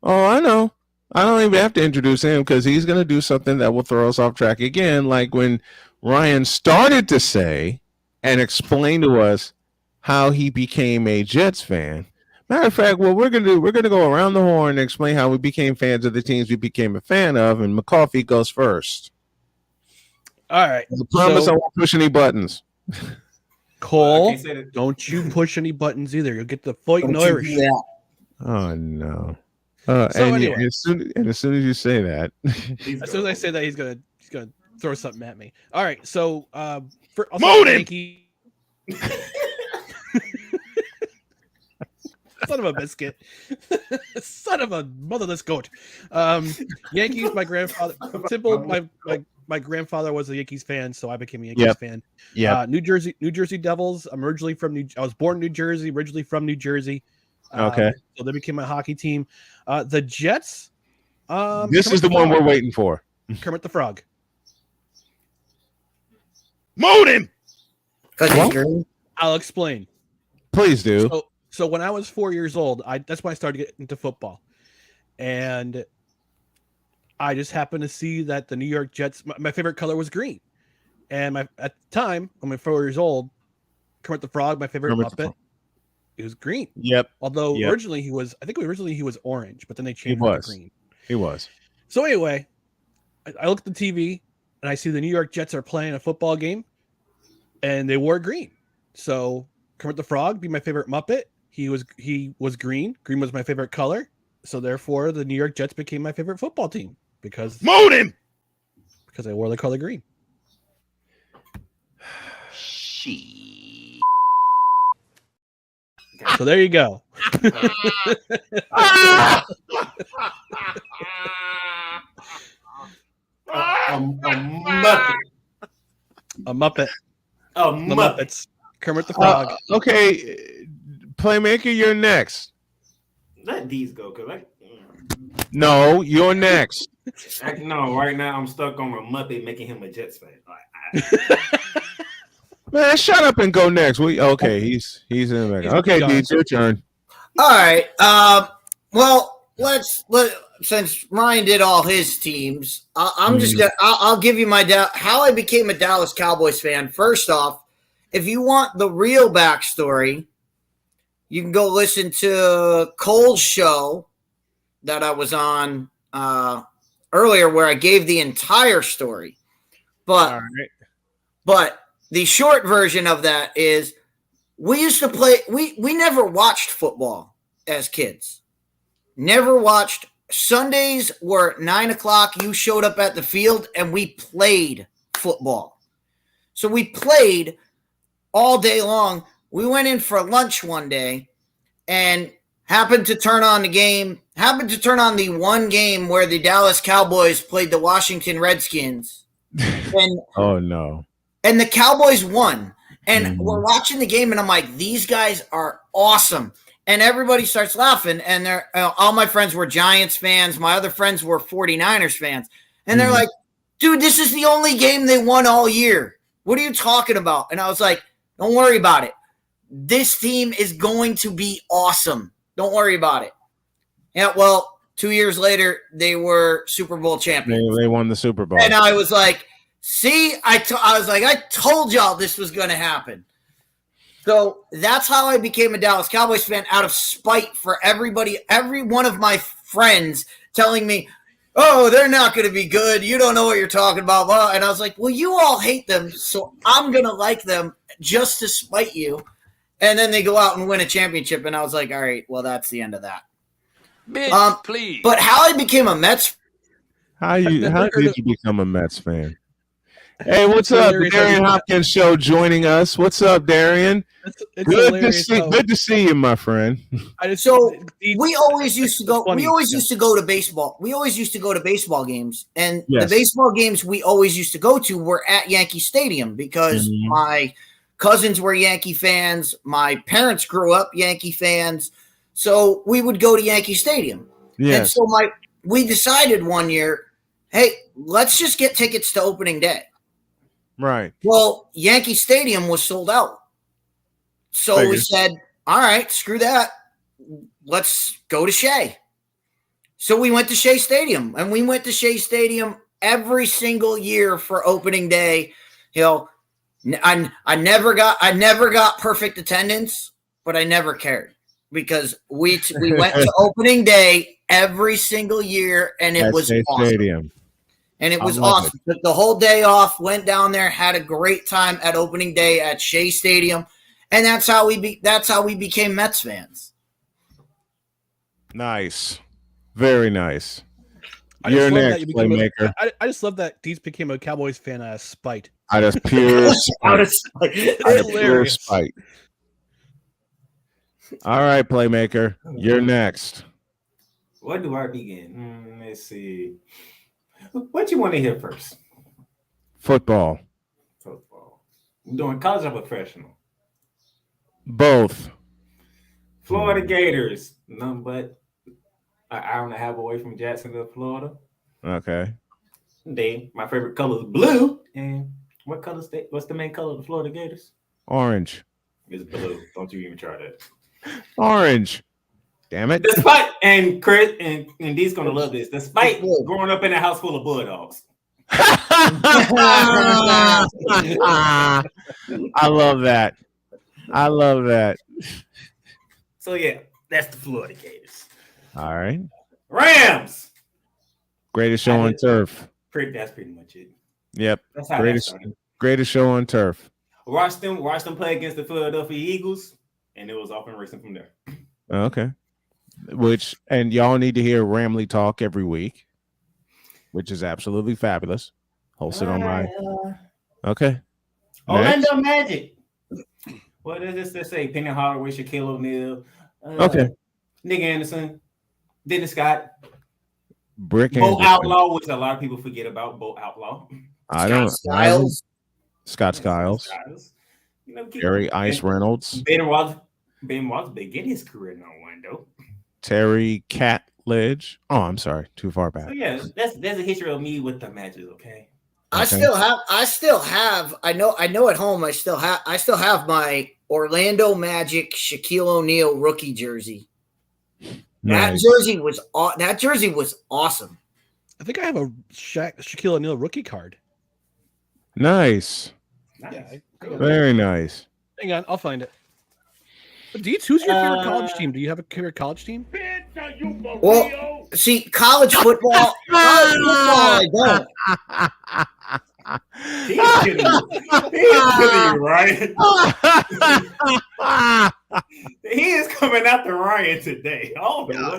Oh, I know. I don't even have to introduce him because he's going to do something that will throw us off track again, like when Ryan started to say and explain to us how he became a Jets fan. Matter of fact, what we're gonna go around the horn and explain how we became fans of the teams we became a fan of, and McCoffey goes first. All right. As a promise, I won't push any buttons. Cole, don't you push any buttons either. You'll get the fighting Irish. Oh no. So anyway. As soon as you say that, as soon as I say that, he's gonna throw something at me. All right. So for Yankee. Son of a biscuit. Son of a motherless goat. Yankees, my grandfather. Simple. My grandfather was a Yankees fan, so I became a Yankees fan. Yeah. New Jersey Devils. I was born in New Jersey, originally from New Jersey. Okay. So they became my hockey team. The Jets. This is the one we're waiting for. Kermit the Frog. Moan him. I'll explain. Please do. So when I was 4 years old, that's when I started getting into football, and I just happened to see that the New York Jets. My favorite color was green, and at the time when I was 4 years old, Kermit the Frog, my favorite Muppet, it was green. Yep. Although originally he was orange, but then they changed him to green. He was. So anyway, I look at the TV and I see the New York Jets are playing a football game, and they wore green. So Kermit the Frog be my favorite Muppet. He was green. Green was my favorite color. So therefore, the New York Jets became my favorite football team because Moaning! Because I wore the color green. So there you go. Muppet. A Muppet. A The Muppet. Muppets. Kermit the Frog. Okay, Playmaker, you're next. Let these go, cause No, you're next. no, right now I'm stuck on a Muppet making him a Jets fan. Man, shut up and go next. Okay, he's in the back. Okay, D, it's your turn. All right. Well, since Ryan did all his teams, I'm just gonna. I'll give you my how I became a Dallas Cowboys fan. First off, if you want the real backstory, you can go listen to Cole's show that I was on earlier, where I gave the entire story. But the short version of that is we used to play. We never watched football as kids. Never watched. Sundays were 9 o'clock. You showed up at the field and we played football. So we played all day long. We went in for lunch one day and happened to turn on the one game where the Dallas Cowboys played the Washington Redskins. And oh no. And the Cowboys won. And we're watching the game and I'm like, these guys are awesome. And everybody starts laughing. And they're all my friends were Giants fans. My other friends were 49ers fans. And they're like, dude, this is the only game they won all year. What are you talking about? And I was like, don't worry about it. This team is going to be awesome. Don't worry about it. Yeah, well, 2 years later, they were Super Bowl champions. They won the Super Bowl. And I was like, see, I told y'all this was going to happen. So that's how I became a Dallas Cowboys fan, out of spite for everybody, every one of my friends telling me, oh, they're not going to be good. You don't know what you're talking about. Blah. And I was like, well, you all hate them, so I'm going to like them just to spite you. And then they go out and win a championship. And I was like, all right, well, that's the end of that. Bitch, please. But how I became a Mets. How did you become a Mets fan? Hey, what's up? The Darian Hopkins Show joining us. What's up, Darian? It's good to see you, my friend. We always used to go. We always used to go to baseball. We always used to go to baseball games, and the baseball games we always used to go to were at Yankee Stadium because my cousins were Yankee fans. My parents grew up Yankee fans, so we would go to Yankee Stadium. And so we decided one year, hey, let's just get tickets to opening day. Right. Well, Yankee Stadium was sold out. So we said, all right, screw that. Let's go to Shea. So we went to Shea Stadium, and we went to Shea Stadium every single year for opening day. You know, I never got perfect attendance, but I never cared because we went to opening day every single year, and it was awesome. Stadium. And it was awesome. Took the whole day off, went down there, had a great time at opening day at Shea Stadium, and that's how we became Mets fans. Nice, very nice. You're next, Playmaker. I just love that Deez became a Cowboys fan out of spite. Out of pure spite. Out of spite. Out of pure spite. All right, Playmaker, you're next. Where do I begin? Let's see. What you want to hear first? Football. I'm doing college or professional? Both. Florida Gators. None but an hour and a half away from Jacksonville, Florida. Okay. My favorite color is blue. And what's the main color of the Florida Gators? Orange. It's blue. Don't you even try that. Orange. Damn it. Despite, and Chris and Dee's gonna love this, despite growing up in a house full of Bulldogs. I love that. I love that. So yeah, that's the Florida Gators. All right. Rams. Greatest show on turf. That's pretty much it. Yep. That's how greatest show on turf. Watched them play against the Philadelphia Eagles, and it was off and racing from there. Okay. And y'all need to hear Ramley talk every week, which is absolutely fabulous. Hosted on my. Okay. Orlando Magic. What does this say? Penny Hardaway, Shaquille O'Neal. Okay. Nick Anderson, Dennis Scott. Brick Bo Anderson. Outlaw, which a lot of people forget about. Bo Outlaw. Scott Skiles. You know, Jerry Ice Reynolds. Ben Watts began his career in Orlando. Terry Catledge. Oh, I'm sorry. Too far back. So yeah, that's a history of me with the matches, okay? I still have I know at home I still have my Orlando Magic Shaquille O'Neal rookie jersey. Nice. That jersey was awesome. I think I have a Shaquille O'Neal rookie card. Nice. Yeah, very nice. Hang on, I'll find it. Deets, who's your favorite college team? Do you have a favorite college team? Well, see, college football, I don't. He's kidding you, right? He is coming out the Ryan today.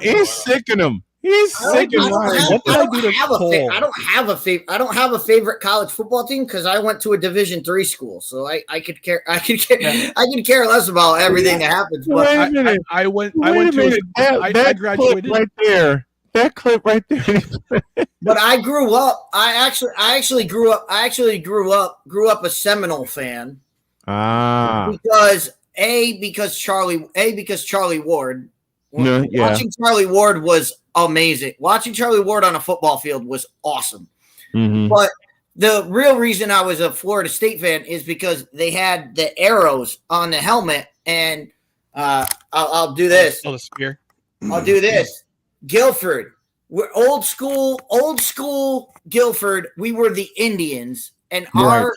He's sicking him. He's sicking Ryan. I don't have a favorite college football team because I went to a Division III school, so I could care less about everything that happens. But I graduated right there. That clip right there. But I grew up. I actually grew up a Seminole fan. Because Charlie Ward. Watching Charlie Ward was amazing. Watching Charlie Ward on a football field was awesome. Mm-hmm. But the real reason I was a Florida State fan is because they had the arrows on the helmet, and I'll do this. Oh, the spear. I'll do this. Guilford. We're old school Guilford. We were the Indians, and our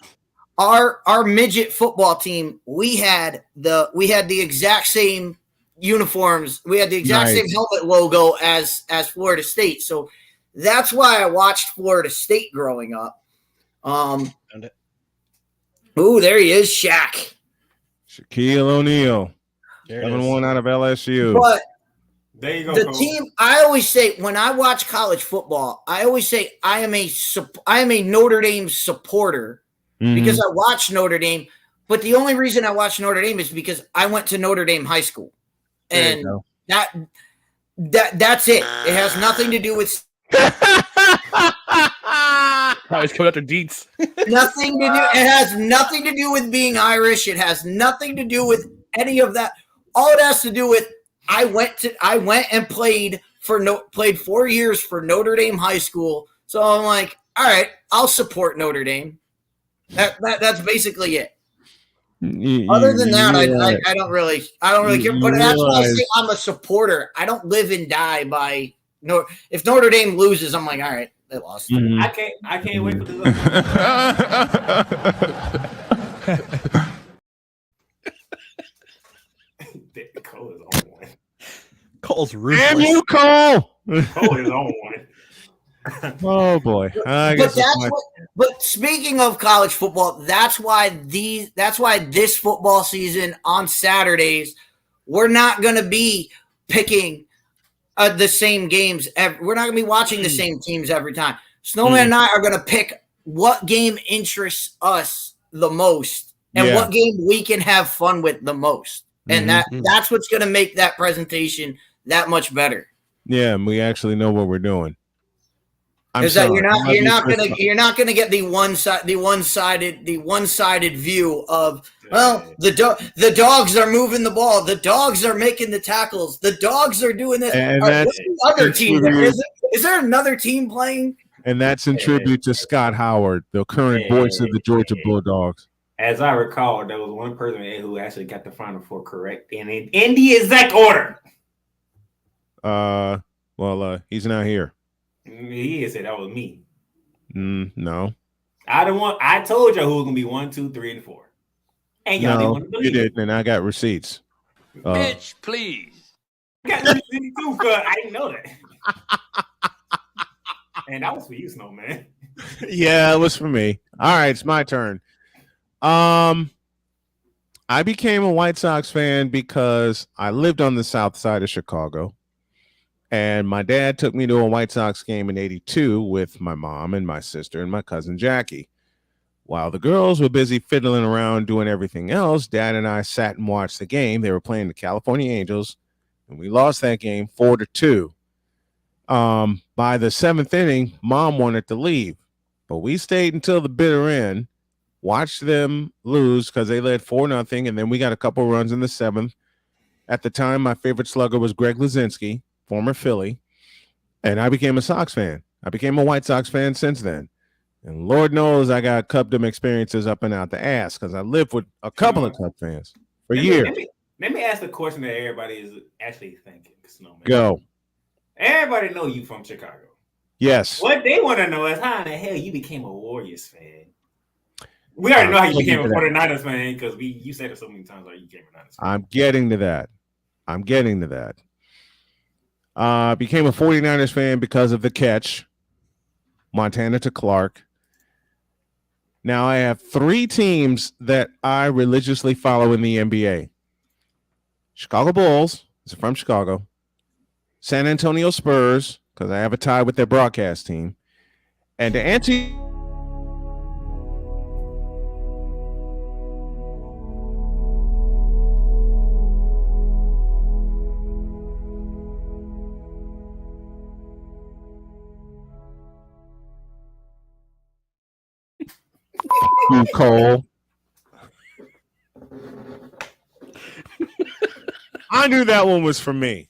midget football team. We had the exact same uniforms. We had the exact same helmet logo as Florida State. So that's why I watched Florida State growing up. Ooh, there he is, Shaq. Shaquille O'Neal. 7-1 out of LSU. But there you go. The team, I always say when I watch college football, I always say I am a Notre Dame supporter because I watch Notre Dame. But the only reason I watch Notre Dame is because I went to Notre Dame High School, and that's it. It has nothing to do with. Probably coming after Deets. Nothing to do. It has nothing to do with being Irish. It has nothing to do with any of that. All it has to do with. I went and played 4 years for Notre Dame High School. So I'm like, all right, I'll support Notre Dame. That's basically it. Other than that, I don't really care. But that's why I say I'm a supporter. I don't live and die by if Notre Dame loses, I'm like, all right, they lost. I can't wait for this. Cole is on one. Cole's ruthless. Damn you, Cole! Cole is on one. Oh boy! But speaking of college football, that's why this football season on Saturdays we're not going to be picking the same games. We're not going to be watching the same teams every time. Snowman and I are going to pick what game interests us the most and what game we can have fun with the most. And that's what's going to make that presentation that much better. Yeah, and we actually know what we're doing. Is that you're not gonna get the one-sided view of the dogs are moving the ball, the dogs are making the tackles, the dogs are doing this. And what's the other team? Is there another team playing? And that's in tribute to Scott Howard, the current voice of the Georgia Bulldogs. As I recall, there was one person who actually got the Final Four correct in the exact order. He's not here. He said that was me. No. I told you who was gonna be 1, 2, 3, and 4. And y'all didn't want to believe you didn't, and I got receipts. Bitch, please. I got receipts too, but I didn't know that. And that was for you, Snowman. Yeah, it was for me. All right, it's my turn. I became a White Sox fan because I lived on the south side of Chicago. And my dad took me to a White Sox game in 82 with my mom and my sister and my cousin Jackie. While the girls were busy fiddling around doing everything else, Dad and I sat and watched the game. They were playing the California Angels, and we lost that game 4-2. By the 7th inning, Mom wanted to leave, but we stayed until the bitter end, watched them lose because they led 4-0, and then we got a couple runs in the 7th. At the time, my favorite slugger was Greg Luzinski, former Philly, and I became a Sox fan. I became a White Sox fan since then. And Lord knows I got Cubdom experiences up and out the ass because I lived with a couple of Cub fans for years. Let me ask the question that everybody is actually thinking, Snowman. Go. Everybody know you from Chicago. Yes. What they want to know is how in the hell you became a Warriors fan. We already know how you became a 49ers fan because you said it so many times like you became a Niners fan. I'm getting to that. Became a 49ers fan because of the catch, Montana to Clark. Now I have 3 teams that I religiously follow in the NBA. Chicago Bulls, is from Chicago. San Antonio Spurs, because I have a tie with their broadcast team. And to answer you, Cole. I knew that one was for me.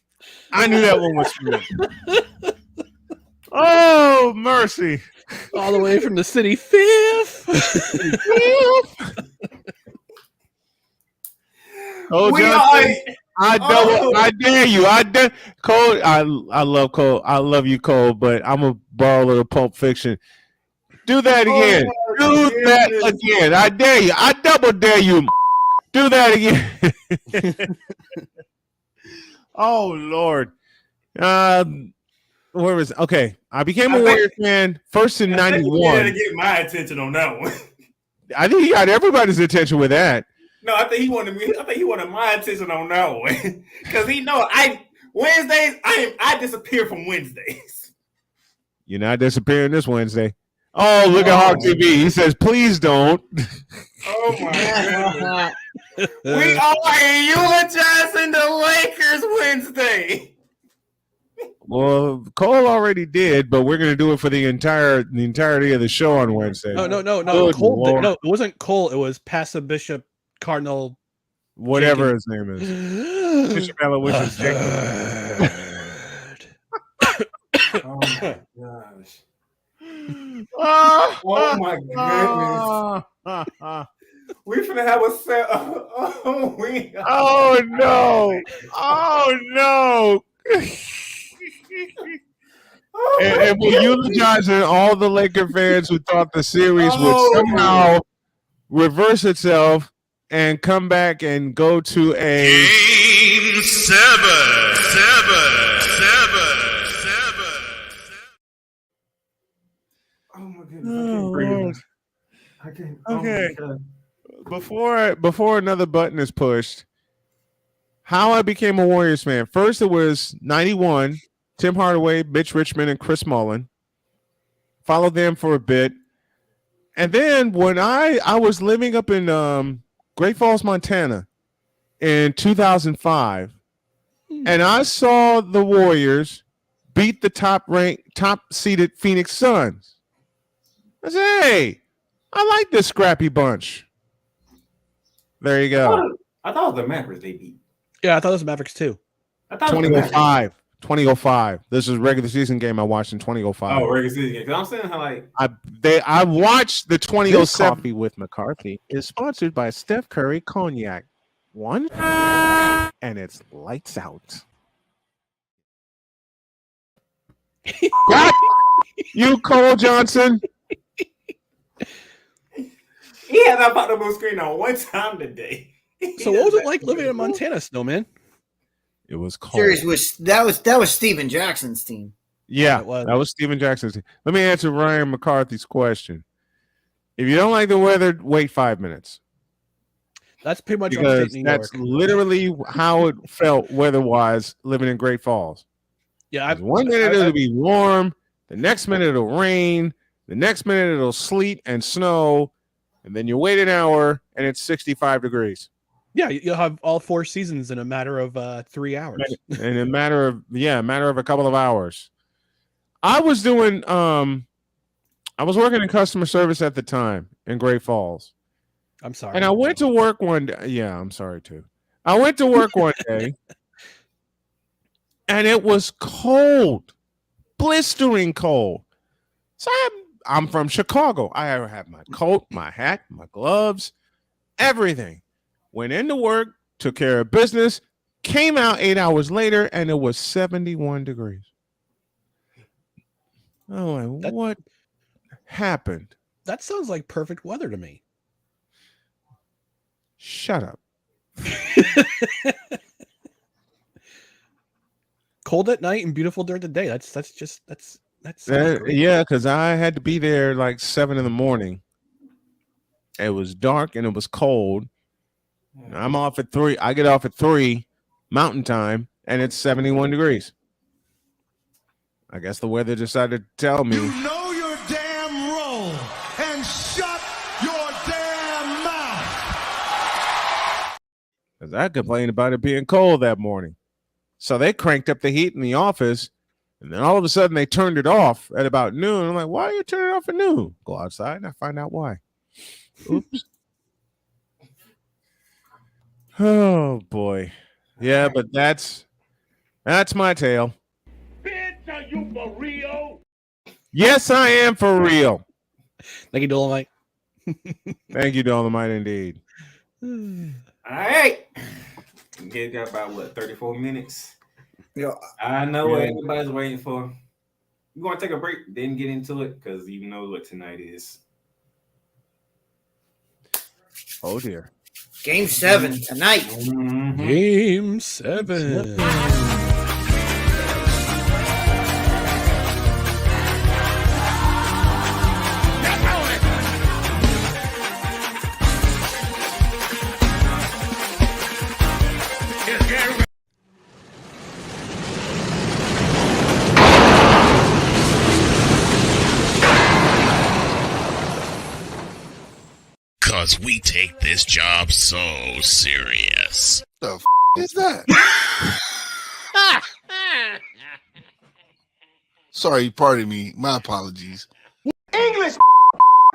Oh, mercy. All the way from the city 5th. Oh, I dare you. Cole, I love Cole. I love you, Cole, but I'm going to borrow a little Pulp Fiction. Do that again. That again. I dare you. I double dare you. Do that again. Oh, Lord. Where was it? Okay. I became a Warrior fan first in 91. You had to get my attention on that one. I think he got everybody's attention with that. No, I think he wanted my attention on that one. Because he know Wednesdays, I disappear from Wednesdays. You're not disappearing this Wednesday. Oh, look at Hawk TV. He says, please don't. Oh my goodness. We are eulogizing the Lakers Wednesday. Well, Cole already did, but we're going to do it for the entirety of the show on Wednesday. No. Cole no, it wasn't Cole. It was Passa Bishop Cardinal. Whatever his name is. Bishop Aloysius Jenkins. Oh my gosh. Oh my goodness. We're gonna have a set. Oh no. Oh no. And we're eulogizing all the Laker fans who thought the series would somehow reverse itself and come back and go to a Game 7. Oh my goodness. I can't. Okay. Before another button is pushed, how I became a Warriors fan. First, it was 91. Tim Hardaway, Mitch Richmond, and Chris Mullin. Followed them for a bit. And then when I was living up in Great Falls, Montana in 2005, and I saw the Warriors beat the top-seeded Phoenix Suns. I said, hey, I like this scrappy bunch. There you go. I thought it was the Mavericks they beat. Yeah, I thought it was the Mavericks too. 2005. 2005. This is a regular season game I watched in 2005. Oh, regular season game. Because I'm saying how like I watched the 2007 Coffee with McCarthy is sponsored by Steph Curry Cognac. One and it's lights out. You Cole Johnson. He had that popped up on screen on one time today. So what was it like living in Montana, Snowman? It was cold. Series that was Steven Jackson's team. Yeah, that was Steven Jackson's team. Let me answer Ryan McCarthy's question. If you don't like the weather, wait 5 minutes. That's pretty much because that's literally how it felt weather-wise living in Great Falls. Yeah, one minute it'll be warm, the next minute it'll rain, the next minute it'll sleet and snow, and then you wait an hour and it's 65 degrees. Yeah, you'll have all 4 seasons in a matter of 3 hours. In a matter of a couple of hours. I was doing I was working in customer service at the time in Great Falls. I'm sorry. And I went to work one day. Yeah, I'm sorry too. I went to work one day and it was cold, blistering cold. So I'm from Chicago. I have my coat, my hat, my gloves, everything. Went into work, took care of business, came out 8 hours later, and it was 71 degrees. Oh, what happened? That sounds like perfect weather to me. Shut up. Cold at night and beautiful during the day. That's yeah, because I had to be there like 7 a.m. It was dark and it was cold. I'm off at 3. I get off at 3 Mountain Time, and it's 71 degrees. I guess the weather decided to tell me. You know your damn role and shut your damn mouth. Because I complained about it being cold that morning. So they cranked up the heat in the office, and then all of a sudden they turned it off at about noon. I'm like, why are you turning it off at noon? Go outside and I find out why. Oops. Oh boy. Yeah, but that's my tale. Bitch, are you for real? Yes, I am for real. Thank you, Dolomite. Thank you, Dolomite, indeed. All right. You got about 34 minutes? Yeah. I know what everybody's waiting for. We're going to take a break, then get into it, because you know what tonight is. Oh, dear. Game 7 tonight. Mm-hmm. Game 7. Cause we take this job so serious. The f is that? Sorry, pardon me. My apologies. English,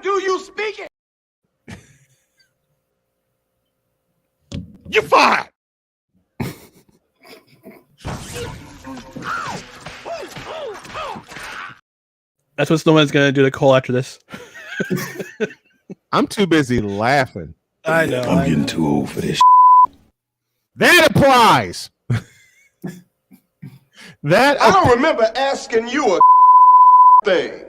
do you speak it? You're fired. That's what Snowman's going to do to Cole after this. I'm too busy laughing. I know. I'm getting too old for this. That applies. I don't remember asking you a thing.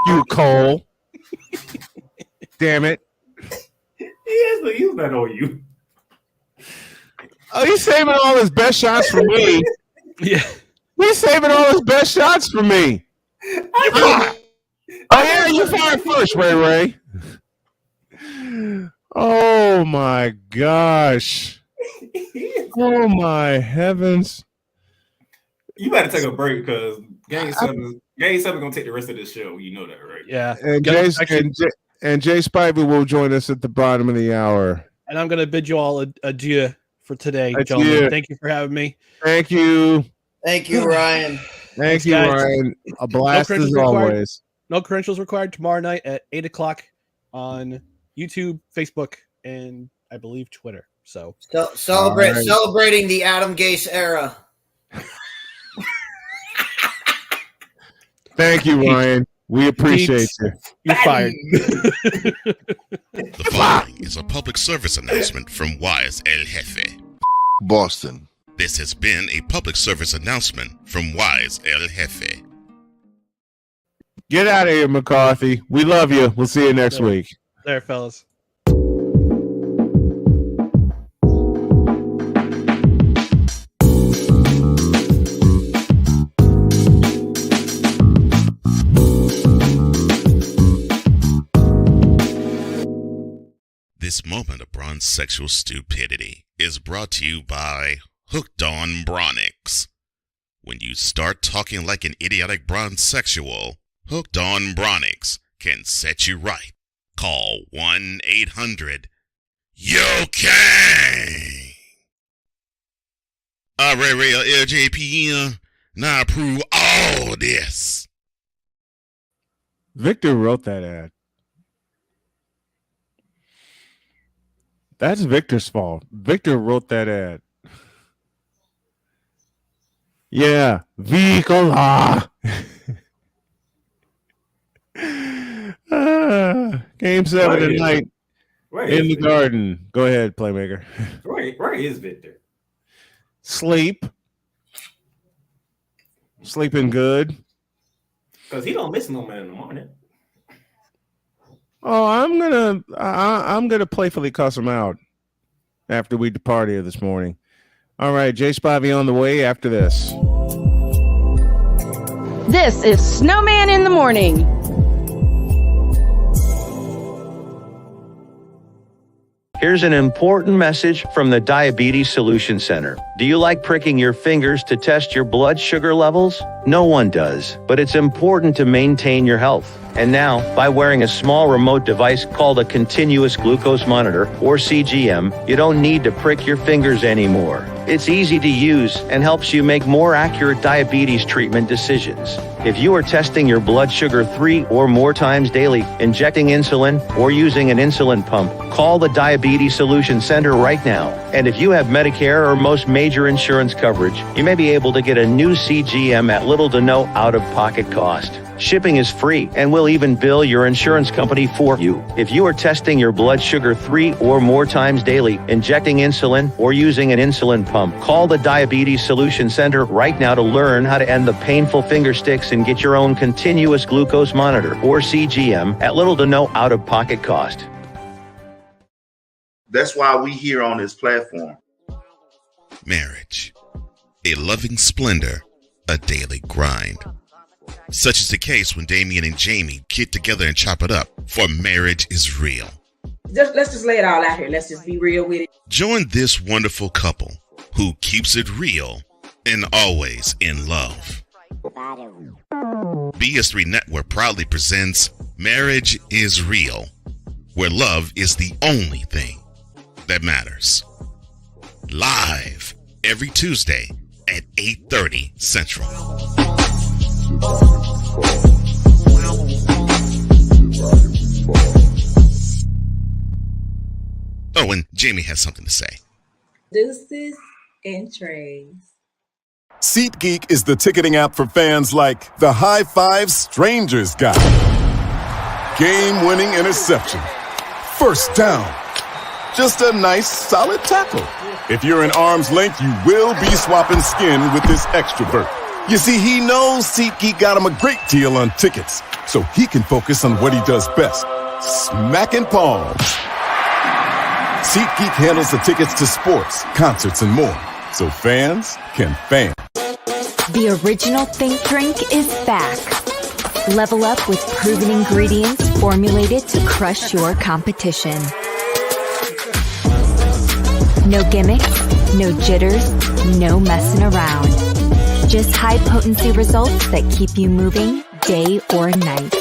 You Cole. Damn it. Yes, but he's not on you. Oh, he's saving all his best shots for me. Yeah. He's saving all his best shots for me. Oh, yeah, you fired first, Ray. Oh, my gosh. Oh, my heavens. You better take a break because Game 7 going to take the rest of this show. You know that, right? Yeah. And Jay Spivey will join us at the bottom of the hour. And I'm going to bid you all adieu for today, Adieu. gentlemen. Thank you for having me. Thank you. Thank you, Ryan. Thanks, Ryan. A blast as always. No credentials required tomorrow night at 8 o'clock on YouTube, Facebook, and I believe Twitter. So celebrating the Adam Gase era. Thank you, Ryan. We appreciate you. You're fired. The following is a public service announcement from Wise El Jefe. Boston. This has been a public service announcement from Wise El Jefe. Get out of here, McCarthy. We love you. We'll see you next week. There, fellas. This moment of bronze sexual stupidity is brought to you by Hooked on Bronix. When you start talking like an idiotic bronzexual, Hooked on Bronix can set you right. Call 1-800-YO-KANG. Real LJPM. Now approve all this. Victor wrote that ad. That's Victor's fault. Victor wrote that ad. Yeah, Vicola. Game 7 tonight in the Garden. Go ahead, Playmaker. Where is Victor? Sleeping good. Because he don't miss Snowman in the morning. Oh, I'm gonna playfully cuss him out after we depart here this morning. All right, Jay Spivey on the way after this. This is Snowman in the Morning. Here's an important message from the Diabetes Solution Center. Do you like pricking your fingers to test your blood sugar levels? No one does, but it's important to maintain your health. And now, by wearing a small remote device called a continuous glucose monitor, or CGM, you don't need to prick your fingers anymore. It's easy to use and helps you make more accurate diabetes treatment decisions. If you are testing your blood sugar 3 or more times daily, injecting insulin, or using an insulin pump, call the Diabetes Solution Center right now. And if you have Medicare or most major insurance coverage, you may be able to get a new CGM at little to no out-of-pocket cost. Shipping is free, and we'll even bill your insurance company for you. If you are testing your blood sugar 3 or more times daily, injecting insulin, or using an insulin pump, call the Diabetes Solution Center right now to learn how to end the painful finger sticks and get your own continuous glucose monitor, or CGM, at little to no out-of-pocket cost. That's why we here on this platform. Marriage. A loving splendor, a daily grind. Such is the case when Damien and Jamie get together and chop it up, for marriage is real. Let's just lay it all out here. Let's just be real with it. Join this wonderful couple who keeps it real and always in love. BS3 Network proudly presents Marriage is Real, where love is the only thing that matters. Live every Tuesday at 8:30 Central. Oh, and Jamie has something to say. Deuces and trays. SeatGeek is the ticketing app for fans like the High Five Strangers guy. Game-winning interception. First down. Just a nice, solid tackle. If you're in arm's length, you will be swapping skin with this extrovert. You see, he knows SeatGeek got him a great deal on tickets, so he can focus on what he does best, smacking palms. SeatGeek handles the tickets to sports, concerts, and more, so fans can fan. The original Think Drink is back. Level up with proven ingredients formulated to crush your competition. No gimmicks, no jitters, no messing around. Just high-potency results that keep you moving day or night.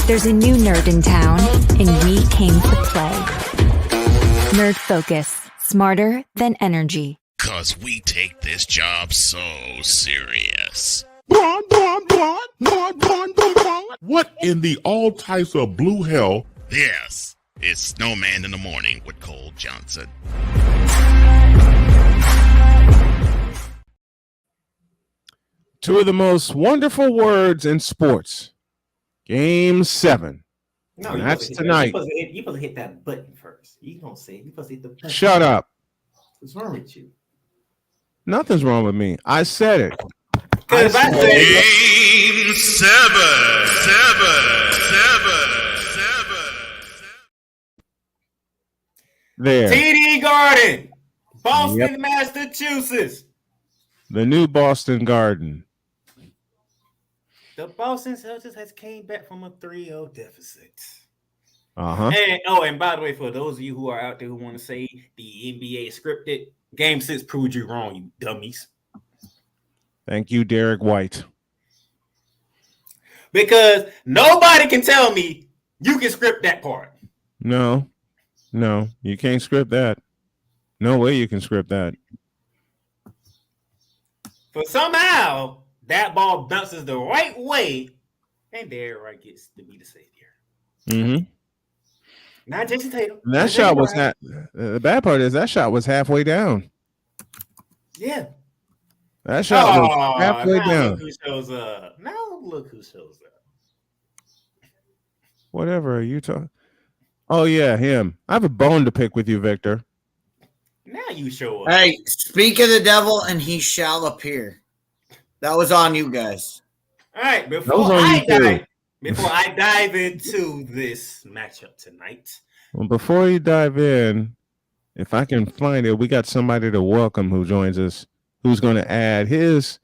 There's a new nerd in town, and we came to play. Nerd Focus. Smarter than energy. 'Cause we take this job so serious. What in the all types of blue hell? Yes, it's Snowman in the Morning with Cole Johnson. Two of the most wonderful words in sports. Game 7. No, and that's tonight. You're supposed to hit that button first. You don't say it. You're supposed to hit the button. Shut up. What's wrong with you? Nothing's wrong with me. I said it. Game 7. There. TD Garden, Boston, Massachusetts. The new Boston Garden. The Boston Celtics has came back from a 3-0 deficit. And by the way, for those of you who are out there who want to say the NBA is scripted, Game 6 proved you wrong, you dummies. Thank you, Derek White. Because nobody can tell me you can script that part. No, you can't script that. No way you can script that. For somehow that ball bounces the right way, and Derek White gets to be the savior. Mm-hmm. Not Jason Tatum. And that shot was not. The bad part is that shot was halfway down. Yeah. That shot was halfway down. Look who shows up. Now look who shows up. Whatever are you talking? Oh yeah, him. I have a bone to pick with you, Victor. Now you show up. Hey, speak of the devil, and he shall appear. That was on you guys. All right, before I dive into this matchup tonight. Well, before you dive in, if I can find it, we got somebody to welcome who joins us, who's going to add his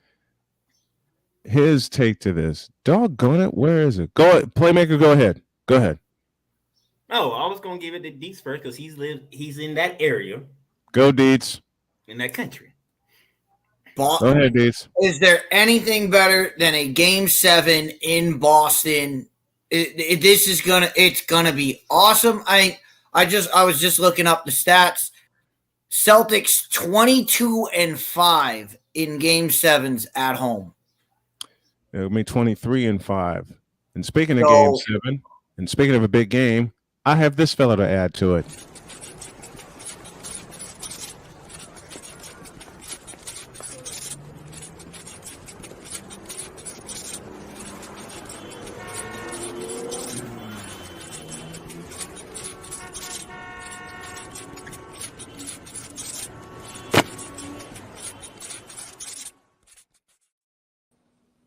take to this. Doggone it, where is it? Go ahead, Playmaker, go ahead. Go ahead. No, I was gonna give it to Deets first because he's in that area. Go Deets. In that country. Go ahead, Deets. Is there anything better than a Game 7 in Boston? It's gonna be awesome. I was just looking up the stats. Celtics 22-5 in Game 7s at home. It'll be 23-5. And speaking of Game 7, and speaking of a big game, I have this fella to add to it.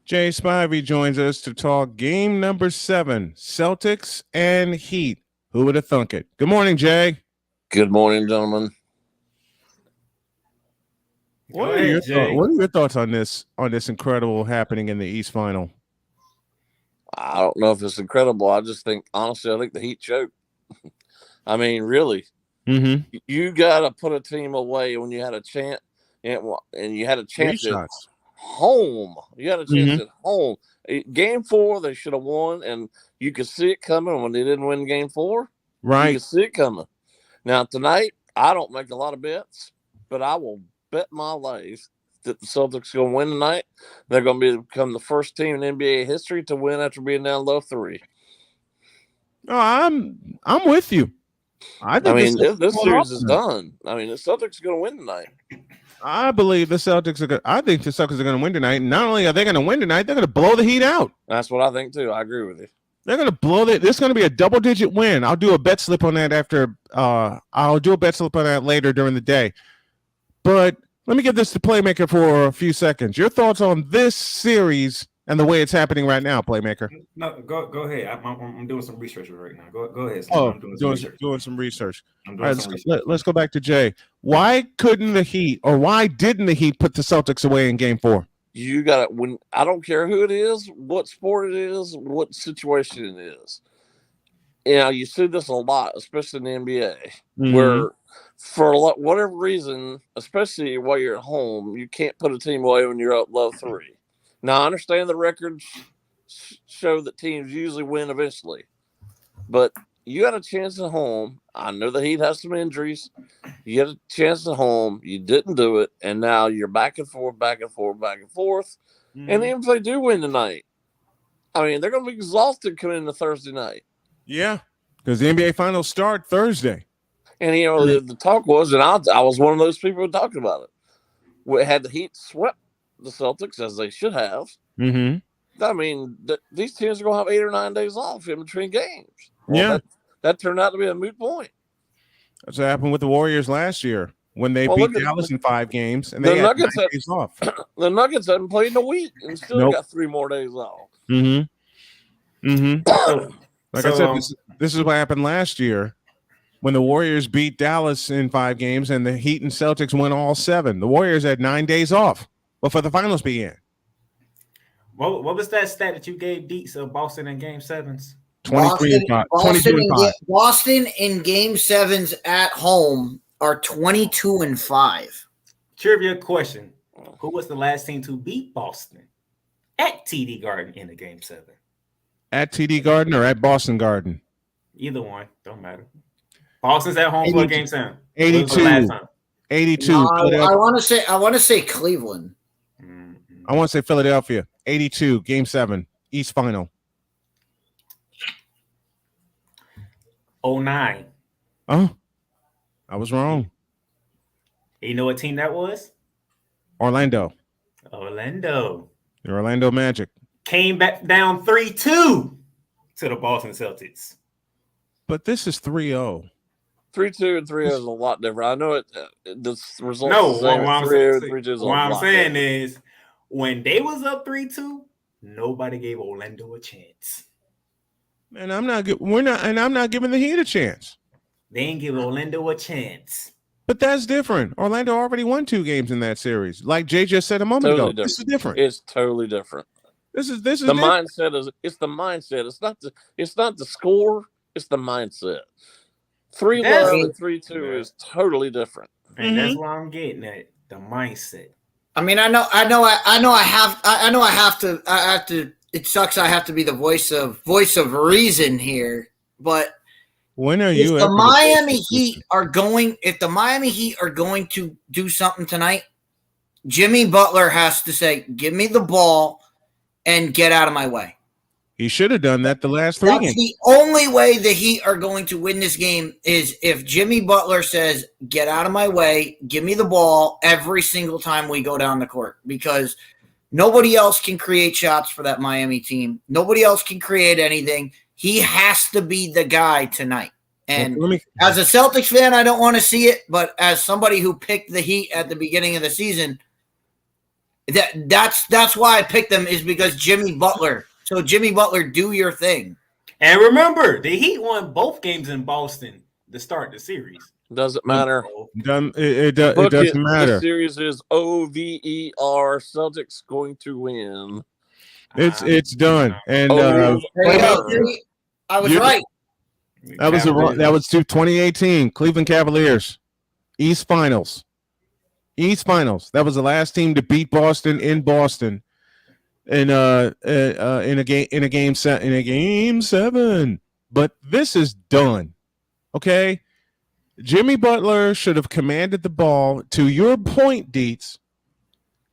Jay Spivey joins us to talk game number 7, Celtics and Heat. Who would have thunk it? Good morning, Jay. Good morning, gentlemen. What are your thoughts on this incredible happening in the East Final? I don't know if it's incredible. I just think, honestly, I think the Heat choked. I mean, really. Mm-hmm. You got to put a team away when you had a chance, and you had a chance at home. You had a chance at home. Game 4, they should have won, and you could see it coming when they didn't win Game 4. Right. You could see it coming. Now, tonight, I don't make a lot of bets, but I will bet my life that the Celtics are going to win tonight. They're going to become the first team in NBA history to win after being down low 3. Oh, I'm with you. I mean, this series is done. I mean, the Celtics are going to win tonight. I believe the Celtics are good. I think the Celtics are going to win tonight. Not only are they going to win tonight, they're going to blow the Heat out. That's what I think too. I agree with you. They're going to blow it. This is going to be a double-digit win. I'll do a bet slip on that after. I'll do a bet slip on that later during the day. But let me give this to Playmaker for a few seconds. Your thoughts on this series and the way it's happening right now, Playmaker? No, go ahead. I'm doing some research right now. Go ahead. Oh, doing some research. All right, let's go back to Jay. Why didn't the Heat put the Celtics away in Game 4? You got it. When I don't care who it is, what sport it is, what situation it is. You know, you see this a lot, especially in the NBA, where for whatever reason, especially while you're at home, you can't put a team away when you're up low 3. Now, I understand the records show that teams usually win eventually, but you had a chance at home. I know the Heat has some injuries. You had a chance at home. You didn't do it, and now you're back and forth. And even if they do win tonight, I mean, they're going to be exhausted coming into Thursday night. Yeah, because the NBA Finals start Thursday. And, you know, the talk was, and I was one of those people who talked about it. We had the Heat swept the Celtics, as they should have. I mean, these teams are going to have 8 or 9 days off in between games. Well, that turned out to be a moot point. That's what happened with the Warriors last year when they beat Dallas in 5 games and they had 9 days off. The Nuggets haven't played in a week and still got 3 more days off. Like I said, this is what happened last year when the Warriors beat Dallas in 5 games and the Heat and Celtics won all 7. The Warriors had 9 days off before the finals began. What was that stat that you gave Deets of Boston in Game 7s? 23 and 5. 22 and 5. Boston in game 7s at home are 22 and 5. Trivia question. Who was the last team to beat Boston at TD Garden in the game 7? At TD Garden or at Boston Garden? Either one. Don't matter. Boston's at home for game 7. 82. 82. No, I want to say Cleveland. I want to say Philadelphia. 82, game 7, East Final. 09. Oh, I was wrong. You know what team that was? Orlando. Orlando. The Orlando Magic. Came back down 3-2 to the Boston Celtics. But this is 3-0. 3-2 and 3-0 is a lot different. I know it. The result. No, is what I'm saying is when they was up 3-2, nobody gave Orlando a chance. And I'm not giving the Heat a chance. They ain't give Orlando a chance. But that's different. Orlando already won 2 games in that series. Like Jay just said a moment ago. This is different. It's totally different. This is the different. mindset. It's the mindset. It's not the score. It's the mindset. 3-1 and 3-2 is totally different. And that's what I'm getting at. The mindset. I mean, I have to. It sucks. I have to be the voice of reason here, but when are if you? The Miami Heat are going. If the Miami Heat are going to do something tonight, Jimmy Butler has to say, "Give me the ball and get out of my way." He should have done that the last 3 games. The only way the Heat are going to win this game is if Jimmy Butler says, "Get out of my way, give me the ball every single time we go down the court," because nobody else can create shots for that Miami team. Nobody else can create anything. He has to be the guy tonight. And as a Celtics fan, I don't want to see it, but as somebody who picked the Heat at the beginning of the season, that's why I picked them, is because Jimmy Butler. So Jimmy Butler, do your thing. And remember, the Heat won both games in Boston to start the series. Doesn't matter. It doesn't matter. The series is OVER. Celtics going to win. It's done. And I was right. That was 2018 Cleveland Cavaliers East Finals. That was the last team to beat Boston in Boston. In a game 7. But this is done. Okay? Jimmy Butler should have commanded the ball. To your point, Dietz,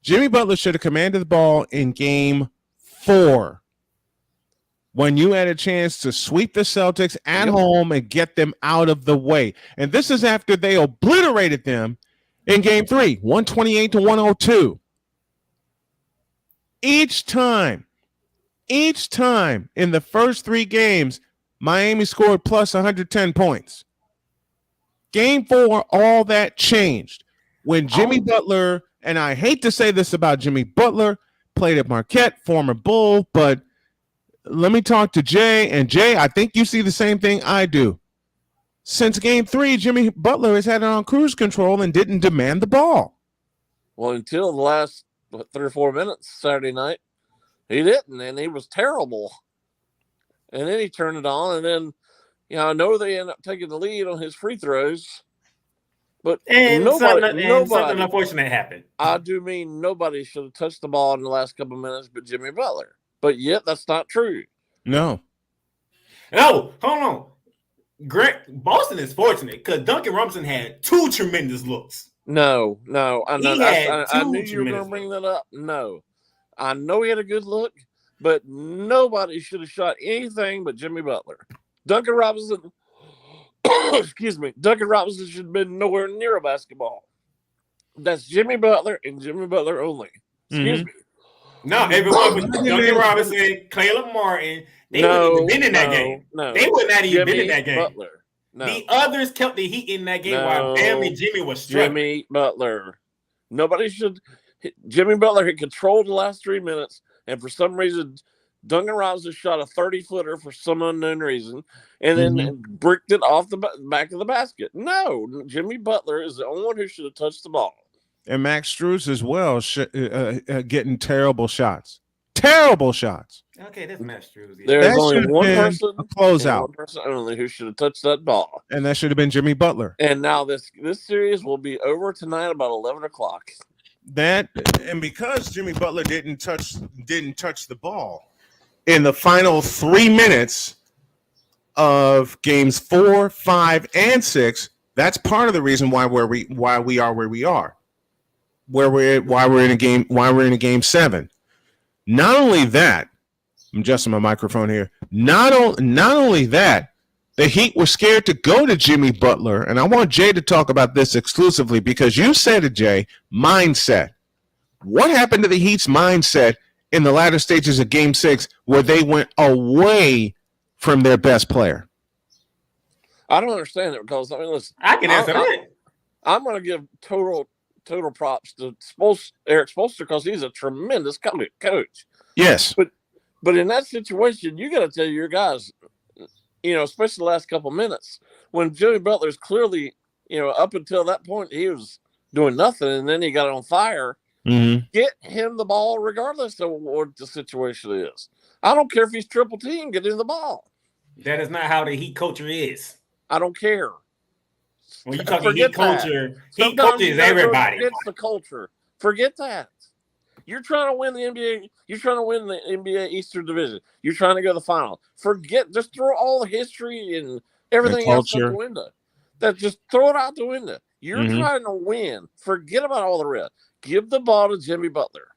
Jimmy Butler should have commanded the ball in game 4 when you had a chance to sweep the Celtics at home and get them out of the way. And this is after they obliterated them in game 3, 128-102. Each time in the first 3 games, Miami scored plus 110 points. Game 4, all that changed when Jimmy Butler, and I hate to say this about Jimmy Butler, played at Marquette, former Bull, but let me talk to Jay. And Jay, I think you see the same thing I do. Since game 3, Jimmy Butler has had it on cruise control and didn't demand the ball. Well, until the last 3 or 4 minutes Saturday night, he didn't, and he was terrible. And then he turned it on, and then, I know they ended up taking the lead on his free throws, but something unfortunate happened. I do mean nobody should have touched the ball in the last couple of minutes but Jimmy Butler. But yet, that's not true. No, hold on. Boston is fortunate because Duncan Robinson had 2 tremendous looks. No, I know. I knew you were going to bring looks. that up. No, I know he had a good look, but nobody should have shot anything but Jimmy Butler. Duncan Robinson, excuse me, Duncan Robinson should have been nowhere near a basketball. That's Jimmy Butler and Jimmy Butler only. Excuse me. No, everyone was Duncan Robinson, Caleb Martin. They wouldn't have been in that game. No, they would not even been in that game. Butler. No. The others kept the Heat in that game while Bam and Jimmy was struggling. Jimmy Butler. Nobody should. Jimmy Butler had controlled the last 3 minutes, and for some reason, Duncan Robinson shot a 30-footer for some unknown reason, and then bricked it off the back of the basket. No, Jimmy Butler is the only one who should have touched the ball. And Max Strus as well, getting terrible shots. Terrible shots. Okay, that's Max Struz. There's That only should have one been person, a closeout. one person only who should have touched that ball. And that should have been Jimmy Butler. And now this series will be over tonight about 11 o'clock. That and because Jimmy Butler didn't touch the ball in the final 3 minutes of games 4, 5, and 6, that's part of the reason why we are where we are. Why we're in a game 7. Not only that, I'm adjusting my microphone here. Not only that, the Heat were scared to go to Jimmy Butler, and I want Jay to talk about this exclusively because you said it, Jay, mindset. What happened to the Heat's mindset in the latter stages of Game 6 where they went away from their best player? I don't understand it because, I mean, listen. I can answer that. I'm going to give total props to Eric Spoelstra because he's a tremendous coach. Yes. But in that situation, you got to tell your guys, especially the last couple minutes, when Jimmy Butler's clearly, up until that point, he was doing nothing, and then he got on fire. Mm-hmm. Get him the ball regardless of what the situation is. I don't care if he's triple team, get him the ball. That is not how the Heat culture is. I don't care. When you talk Heat culture, Heat culture is everybody. It's the culture. Forget that. You're trying to win the NBA. You're trying to win the NBA Eastern Division. You're trying to go to the final. Just throw all the history and everything else out the window. Just throw it out the window. You're trying to win. Forget about all the rest. Give the ball to Jimmy Butler.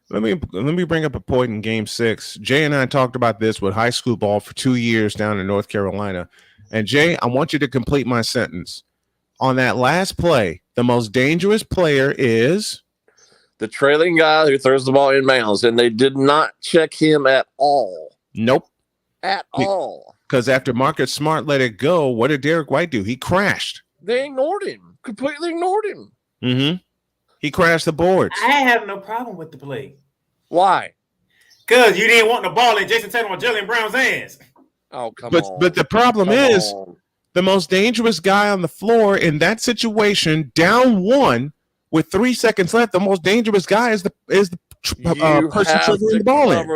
Let me bring up a point in Game 6. Jay and I talked about this with high school ball for 2 years down in North Carolina. And Jay, I want you to complete my sentence. On that last play, the most dangerous player is the trailing guy who throws the ball in bounds, and they did not check him at all. Nope. At all. Because after Marcus Smart let it go, what did Derek White do? He crashed. They ignored him. Completely ignored him. Mm-hmm. He crashed the boards. I have no problem with the play. Why? Because you didn't want the ball in Jason Tatum or Jalen Brown's hands. Oh, come on. But the problem is the most dangerous guy on the floor in that situation, down 1 with 3 seconds left, the most dangerous guy is the person triggering the ball in.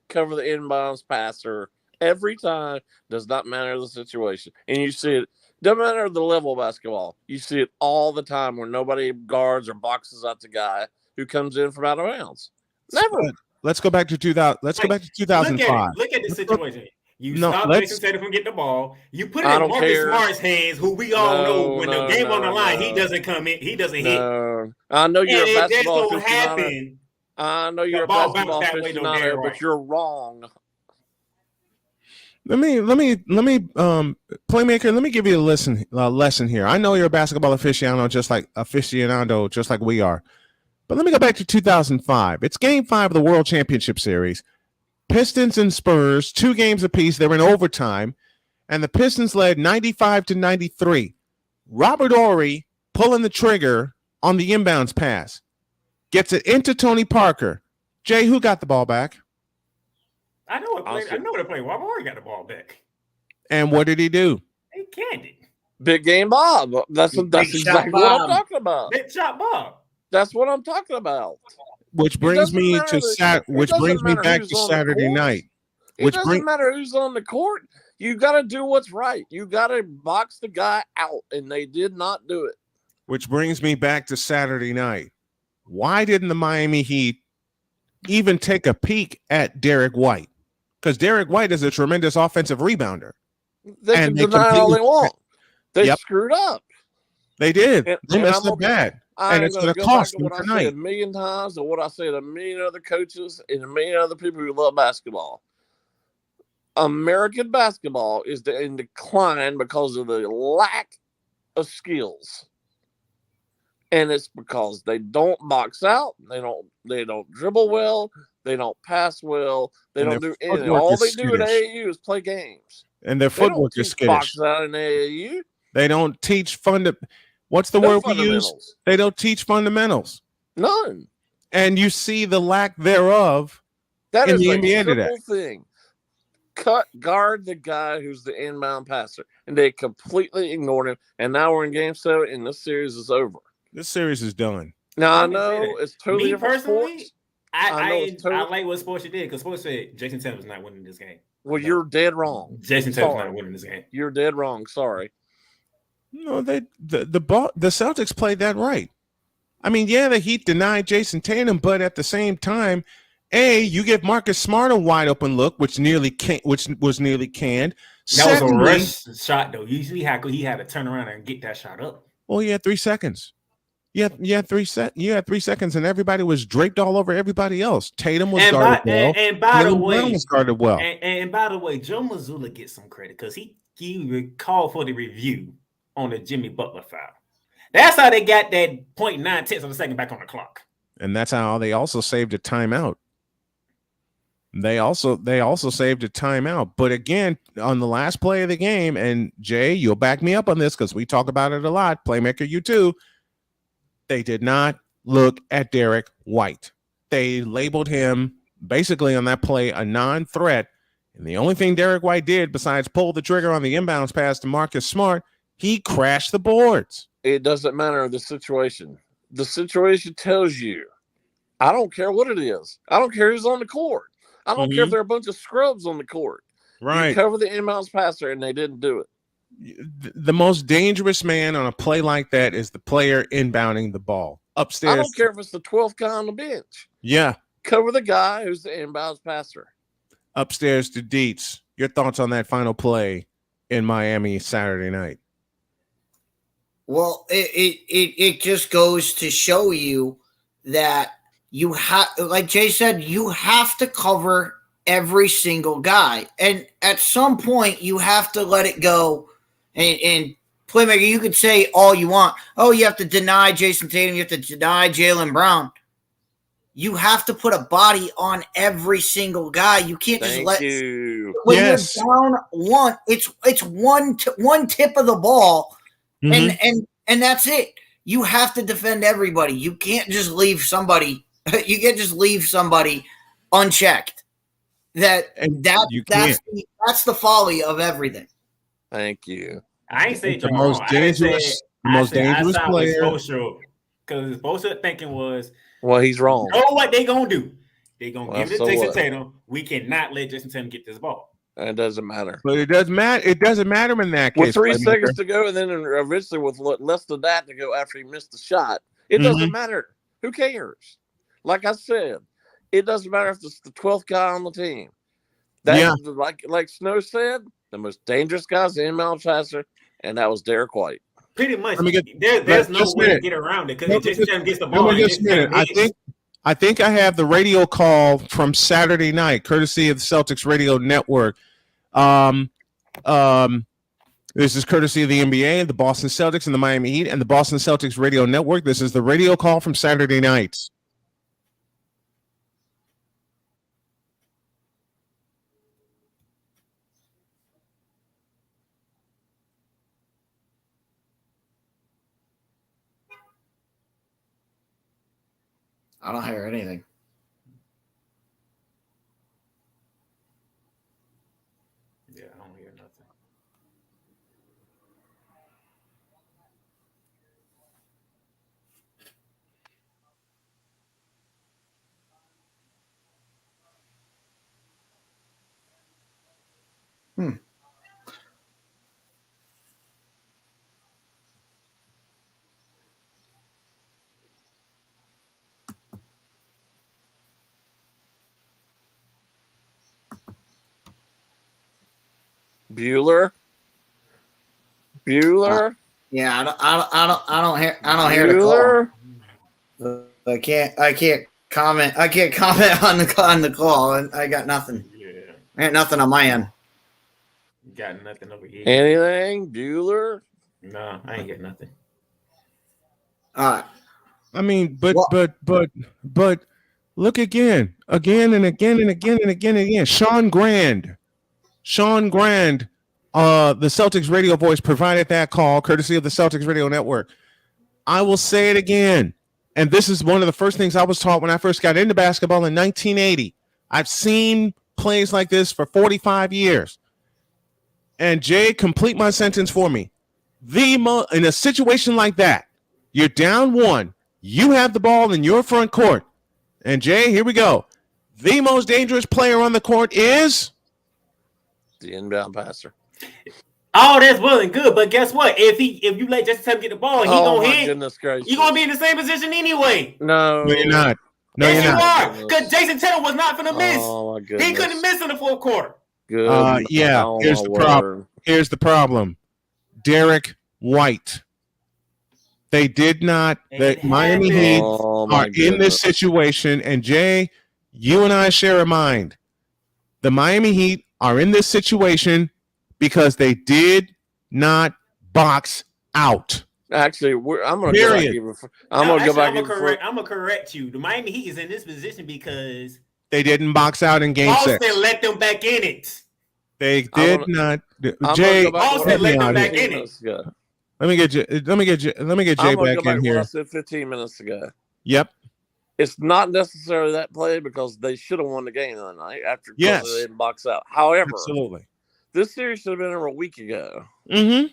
Cover the inbounds passer every time. Does not matter the situation. And you see it. Doesn't matter the level of basketball. You see it all the time where nobody guards or boxes out the guy who comes in from out of bounds. Never. Let's go back to 2000. Let's go back to 2005. Look at the situation. You stop Jason Tatum from getting the ball. You put it in Marcus Smart's hands, who we all know when the game on the line, he doesn't come in. He doesn't hit. I know you're a basketball aficionado. Happen. I know you're a basketball aficionado, but you're wrong. Let me playmaker. Let me give you a lesson here. I know you're a basketball aficionado, just like we are. But let me go back to 2005. It's Game 5 of the World Championship Series. Pistons and Spurs, 2 games apiece. They're in overtime, and the Pistons led 95-93. Robert Horry pulling the trigger on the inbounds pass, gets it into Tony Parker. Jay, who got the ball back? I know what play. Robert Horry got the ball back. And what did he do? He canned it. Big game Bob. That's exactly what I'm talking about. Big shot Bob. That's what I'm talking about. Which brings me back to Saturday night. It doesn't matter who's on the court. You got to do what's right. You got to box the guy out, and they did not do it. Which brings me back to Saturday night. Why didn't the Miami Heat even take a peek at Derek White? Because Derek White is a tremendous offensive rebounder. They can deny all they want. They screwed up. They did. They messed up bad. And it's going to cost them tonight. I said a million times, and what I say to a million other coaches and a million other people who love basketball. American basketball is in decline because of the lack of skills. And it's because they don't box out, they don't dribble well, they don't pass well, they don't do anything. All they do at AAU is play games. And their footwork is skittish. Box out in AAU. They don't teach what's the word we use? They don't teach fundamentals. None. And you see the lack thereof that in is the a NBA simple today. Thing. Guard the guy who's the inbound passer. And they completely ignored him. And now we're in game 7 and this series is over. This series is done. Now I know it's totally different sports. I like what Sports did because Sports said Jason Tatum was not winning this game. Well, you're dead wrong. Jason Tatum's not winning this game. You're dead wrong. Sorry. No, the Celtics played that right. I mean, yeah, the Heat denied Jason Tatum, but at the same time, you give Marcus Smart a wide open look, which was nearly canned. That was a rush shot, though. Usually, he had to turn around and get that shot up. Well, you had 3 seconds. You had 3 seconds, and everybody was draped all over everybody else. Tatum was guarded well. And by the way, was guarded well. And by the way, Joe Mazzulla gets some credit because he called for the review on the Jimmy Butler foul. That's how they got that 0.9 of a second back on the clock. And that's how they also saved a timeout. They also saved a timeout. But again, on the last play of the game, and Jay, you'll back me up on this because we talk about it a lot. Playmaker, you too. They did not look at Derek White. They labeled him basically on that play a non-threat. And the only thing Derek White did besides pull the trigger on the inbounds pass to Marcus Smart, he crashed the boards. It doesn't matter the situation. The situation tells you. I don't care what it is. I don't care who's on the court. I don't care if there are a bunch of scrubs on the court. Right. You cover the inbounds passer, and they didn't do it. The most dangerous man on a play like that is the player inbounding the ball upstairs. I don't care if it's the 12th guy on the bench. Yeah. Cover the guy who's the inbounds passer. Upstairs to Dietz. Your thoughts on that final play in Miami Saturday night? Well, it just goes to show you that you have, like Jay said, you have to cover every single guy. And at some point, you have to let it go. And playmaker, you could say all you want. Oh, you have to deny Jason Tatum. You have to deny Jaylen Brown. You have to put a body on every single guy. You can't just let you. When you're down one, it's one tip of the ball, and that's it. You have to defend everybody. You can't just leave somebody. You can't just leave somebody unchecked. That's the folly of everything. Thank you. I ain't saying the most dangerous player. Because Bosa thinking was, well, he's wrong. You know what they gonna do? They gonna give it to Jason Tatum. We cannot let Jason Tatum get this ball. And it doesn't matter. But it doesn't matter. It doesn't matter in that case. With 3 seconds to go, and then eventually with less than that to go after he missed the shot, it doesn't matter. Who cares? Like I said, it doesn't matter if it's the 12th guy on the team. Like Snow said, the most dangerous guy is the inbound passer, and that was Derek White. Pretty much. There's no way to get around it because Jason Tatum gets the ball. I think I have the radio call from Saturday night, courtesy of the Celtics Radio Network. This is courtesy of the NBA, the Boston Celtics, and the Miami Heat, and the Boston Celtics Radio Network. This is the radio call from Saturday nights. I don't hear anything. Yeah, I don't hear nothing. Bueller. Yeah, I don't hear the call. I can't comment. I can't comment on the call, and I got nothing. Yeah, I got nothing on my end. Got nothing over here. Anything, Bueller? No, I ain't got nothing. All right. I mean, but look again and again. Sean Grand, the Celtics radio voice provided that call, courtesy of the Celtics Radio Network. I will say it again, and this is one of the first things I was taught when I first got into basketball in 1980. I've seen plays like this for 45 years. And Jay, complete my sentence for me. In a situation like that, you're down one, you have the ball in your front court, And Jay, here we go. The most dangerous player on the court is the inbound passer. All that's well and good, but guess what? If you let Jason Tatum get the ball, he gonna hit. Goodness gracious. You're gonna be in the same position anyway. No, you're not. No, yes, you're not. You are. Because Jason Tatum was not gonna miss. Oh my goodness. He couldn't miss in the fourth quarter. Good. Yeah. Here's the problem. Here's the problem. Derek White. They did not. The Miami Heat are in this situation, and Jay, you and I share a mind. The Miami Heat are in this situation because they did not box out. Actually, I'm going to go back even. I'm going to go back even. I'm going to correct you. The Miami Heat is in this position because they didn't box out in Game 6. Boston let them back in it. They did not. Jay, Boston let them back in it. Let me get Jay back in here. I said 15 minutes ago. Yep. It's not necessarily that play because they should have won the game that night after they didn't box out. However, absolutely, this series should have been over a week ago. Mm-hmm.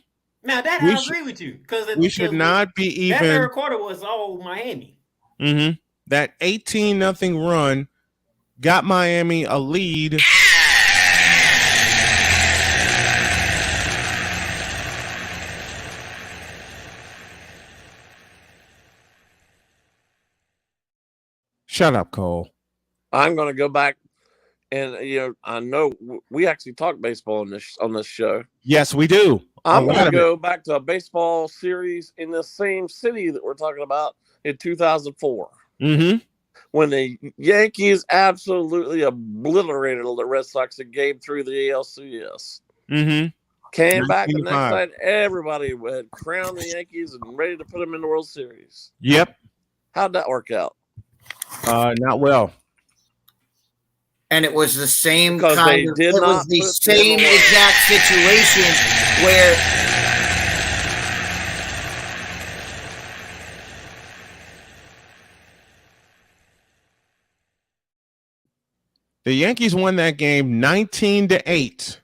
Now that I agree with you because we should not be even. That third quarter was all Miami. Mm-hmm. That 18-0 run got Miami a lead. Shut up, Cole. I'm going to go back, and I know we actually talk baseball on this show. Yes, we do. I'm going to go back to a baseball series in the same city that we're talking about in 2004. Mm-hmm. When the Yankees absolutely obliterated the Red Sox in Game 3 of the ALCS. Mm-hmm. Came back the next night, everybody had crowned the Yankees and ready to put them in the World Series. Yep. How'd that work out? Not well. And it was the same because kind of. It was the same exact situation where. The Yankees won that game 19-8.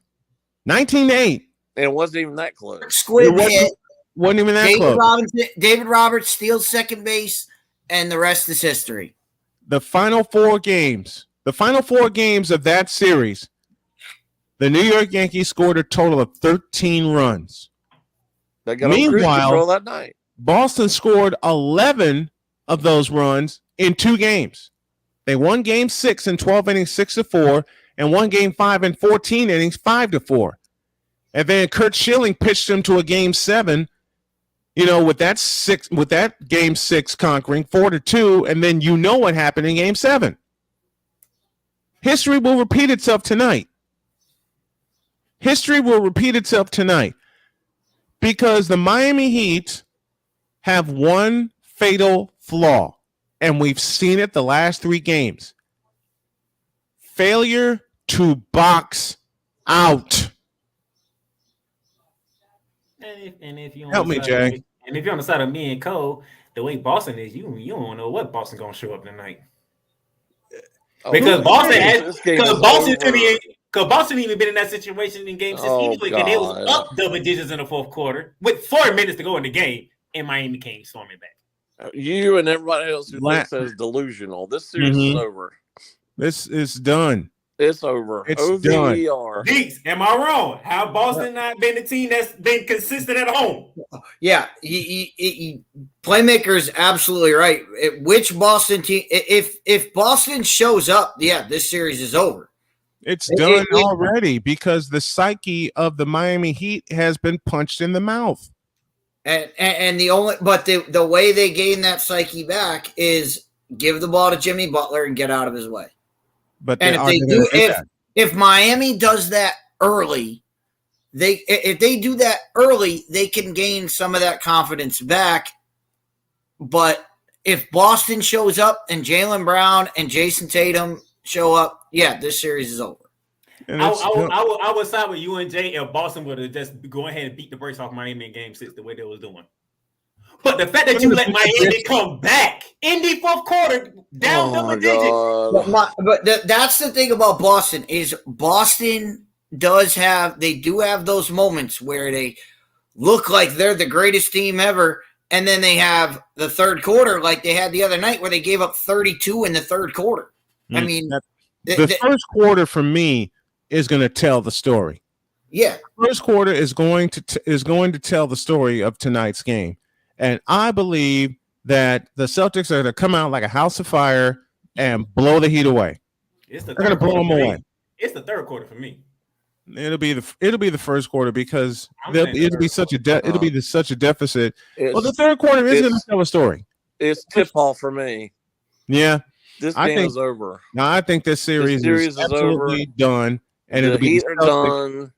19-8. And it wasn't even that close. Squib hit. Wasn't even that close. David Roberts steals second base, and the rest is history. The final four games of that series, the New York Yankees scored a total of 13 runs. They got Meanwhile, that night. Boston scored 11 of those runs in 2 games. They won Game 6 in 12 innings, 6-4, and won Game 5 in 14 innings, 5-4. And then Curt Schilling pitched them to a Game 7. With that Game 6 conquering 4-2, and then what happened in Game 7. History will repeat itself tonight. Because the Miami Heat have one fatal flaw, and we've seen it the last 3 games. Failure to box out. And if you help me, Jay. And if you're on the side of me and Cole, the way Boston is, you don't know what Boston gonna show up tonight. Because Boston even been in that situation in Game 6 anyway, because they was up double digits in the fourth quarter with 4 minutes to go in the game, and Miami came storming back. You and everybody else who thinks that is delusional. This series is over. This is done. It's over. It's OVER. Deeks, am I wrong? Have Boston not been the team that's been consistent at home? Yeah, Playmaker is absolutely right. Which Boston team? If Boston shows up, this series is over. It's done already because the psyche of the Miami Heat has been punched in the mouth. And the way they gain that psyche back is give the ball to Jimmy Butler and get out of his way. But if Miami does that early, if they do that early, they can gain some of that confidence back. But if Boston shows up and Jaylen Brown and Jason Tatum show up, this series is over. I would side with you and Jay if Boston would have just go ahead and beat the brakes off Miami in Game 6 the way they was doing. But the fact that you let Miami come back in the fourth quarter down double digits. But that's the thing about Boston is Boston do have those moments where they look like they're the greatest team ever, and then they have the third quarter like they had the other night where they gave up 32 in the third quarter. I mean, the first quarter for me is going to tell the story. Yeah, first quarter is going to tell the story of tonight's game, and I believe that the Celtics are going to come out like a house of fire and blow the Heat away. They're going to blow them away. It's the third quarter for me. It'll be the first quarter because it'll be such a deficit. Well, the third quarter is going to tell a story. It's tip off for me. Yeah, this game is over. Now I think this series is absolutely done, and the it'll be Heat are done.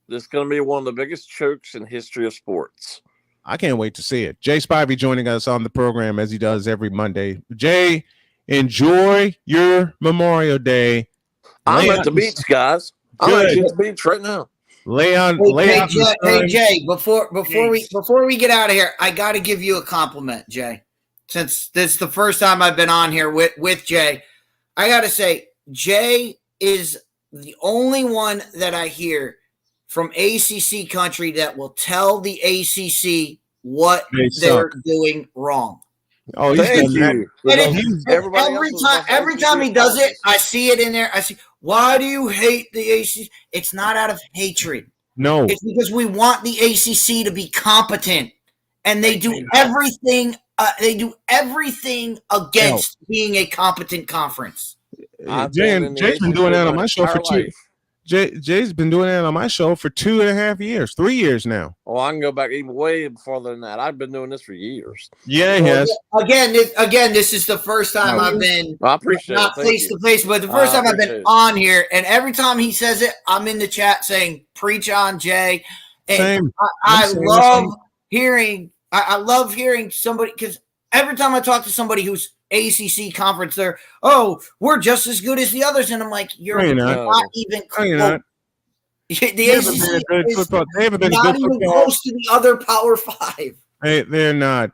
This is going to be one of the biggest chokes in history of sports. I can't wait to see it. Jay Spivey joining us on the program as he does every Monday. Jay, enjoy your Memorial Day. I'm at the beach, guys. I'm at the beach right now. Hey Jay, before we get out of here, I got to give you a compliment, Jay. Since this is the first time I've been on here with Jay, I got to say Jay is the only one that I hear from ACC country that will tell the ACC what they're doing wrong. Oh, thank you. Every time he does it, I see it in there. I see. Why do you hate the ACC? It's not out of hatred. No, it's because we want the ACC to be competent, and they do everything. They do everything against being a competent conference. Jay's been doing that on my show for Jay's been doing that on my show for 2.5 years, 3 years now. Oh, I can go back even way farther than that. I've been doing this for years. Yeah, he has. Again, this is the first time I've been I appreciate not face to face, but the first time I've been on here, and every time he says it, I'm in the chat saying "Preach on, Jay." And I love hearing. I love hearing somebody because every time I talk to somebody who's ACC conference, we're just as good as the others, and I'm like, you're not even close. The ACC haven't been not even close to the other Power Five. Hey, they're not.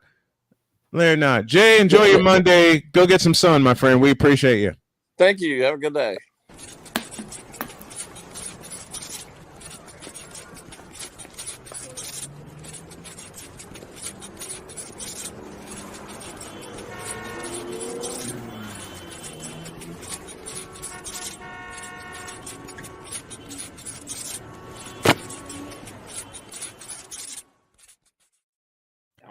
They're not. Jay, enjoy your Monday. Go get some sun, my friend. We appreciate you. Thank you. Have a good day.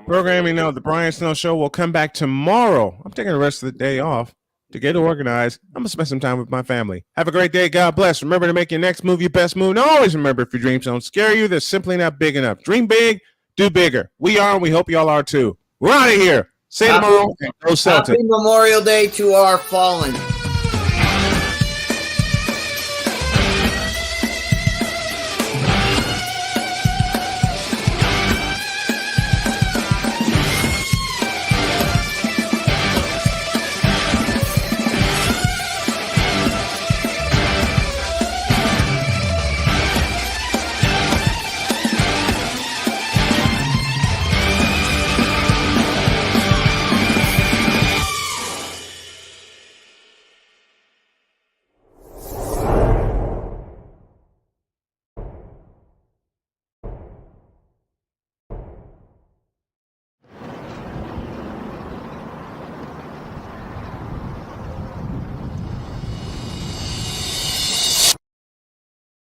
Programming of the Brian Snow Show will come back tomorrow. I'm taking the rest of the day off to get organized. I'm going to spend some time with my family. Have a great day. God bless. Remember to make your next move your best move. And always remember, if your dreams don't scare you, they're simply not big enough. Dream big, do bigger. We are, and we hope y'all are too. We're out of here. See you tomorrow. And go Celtics. Happy Memorial Day to our fallen.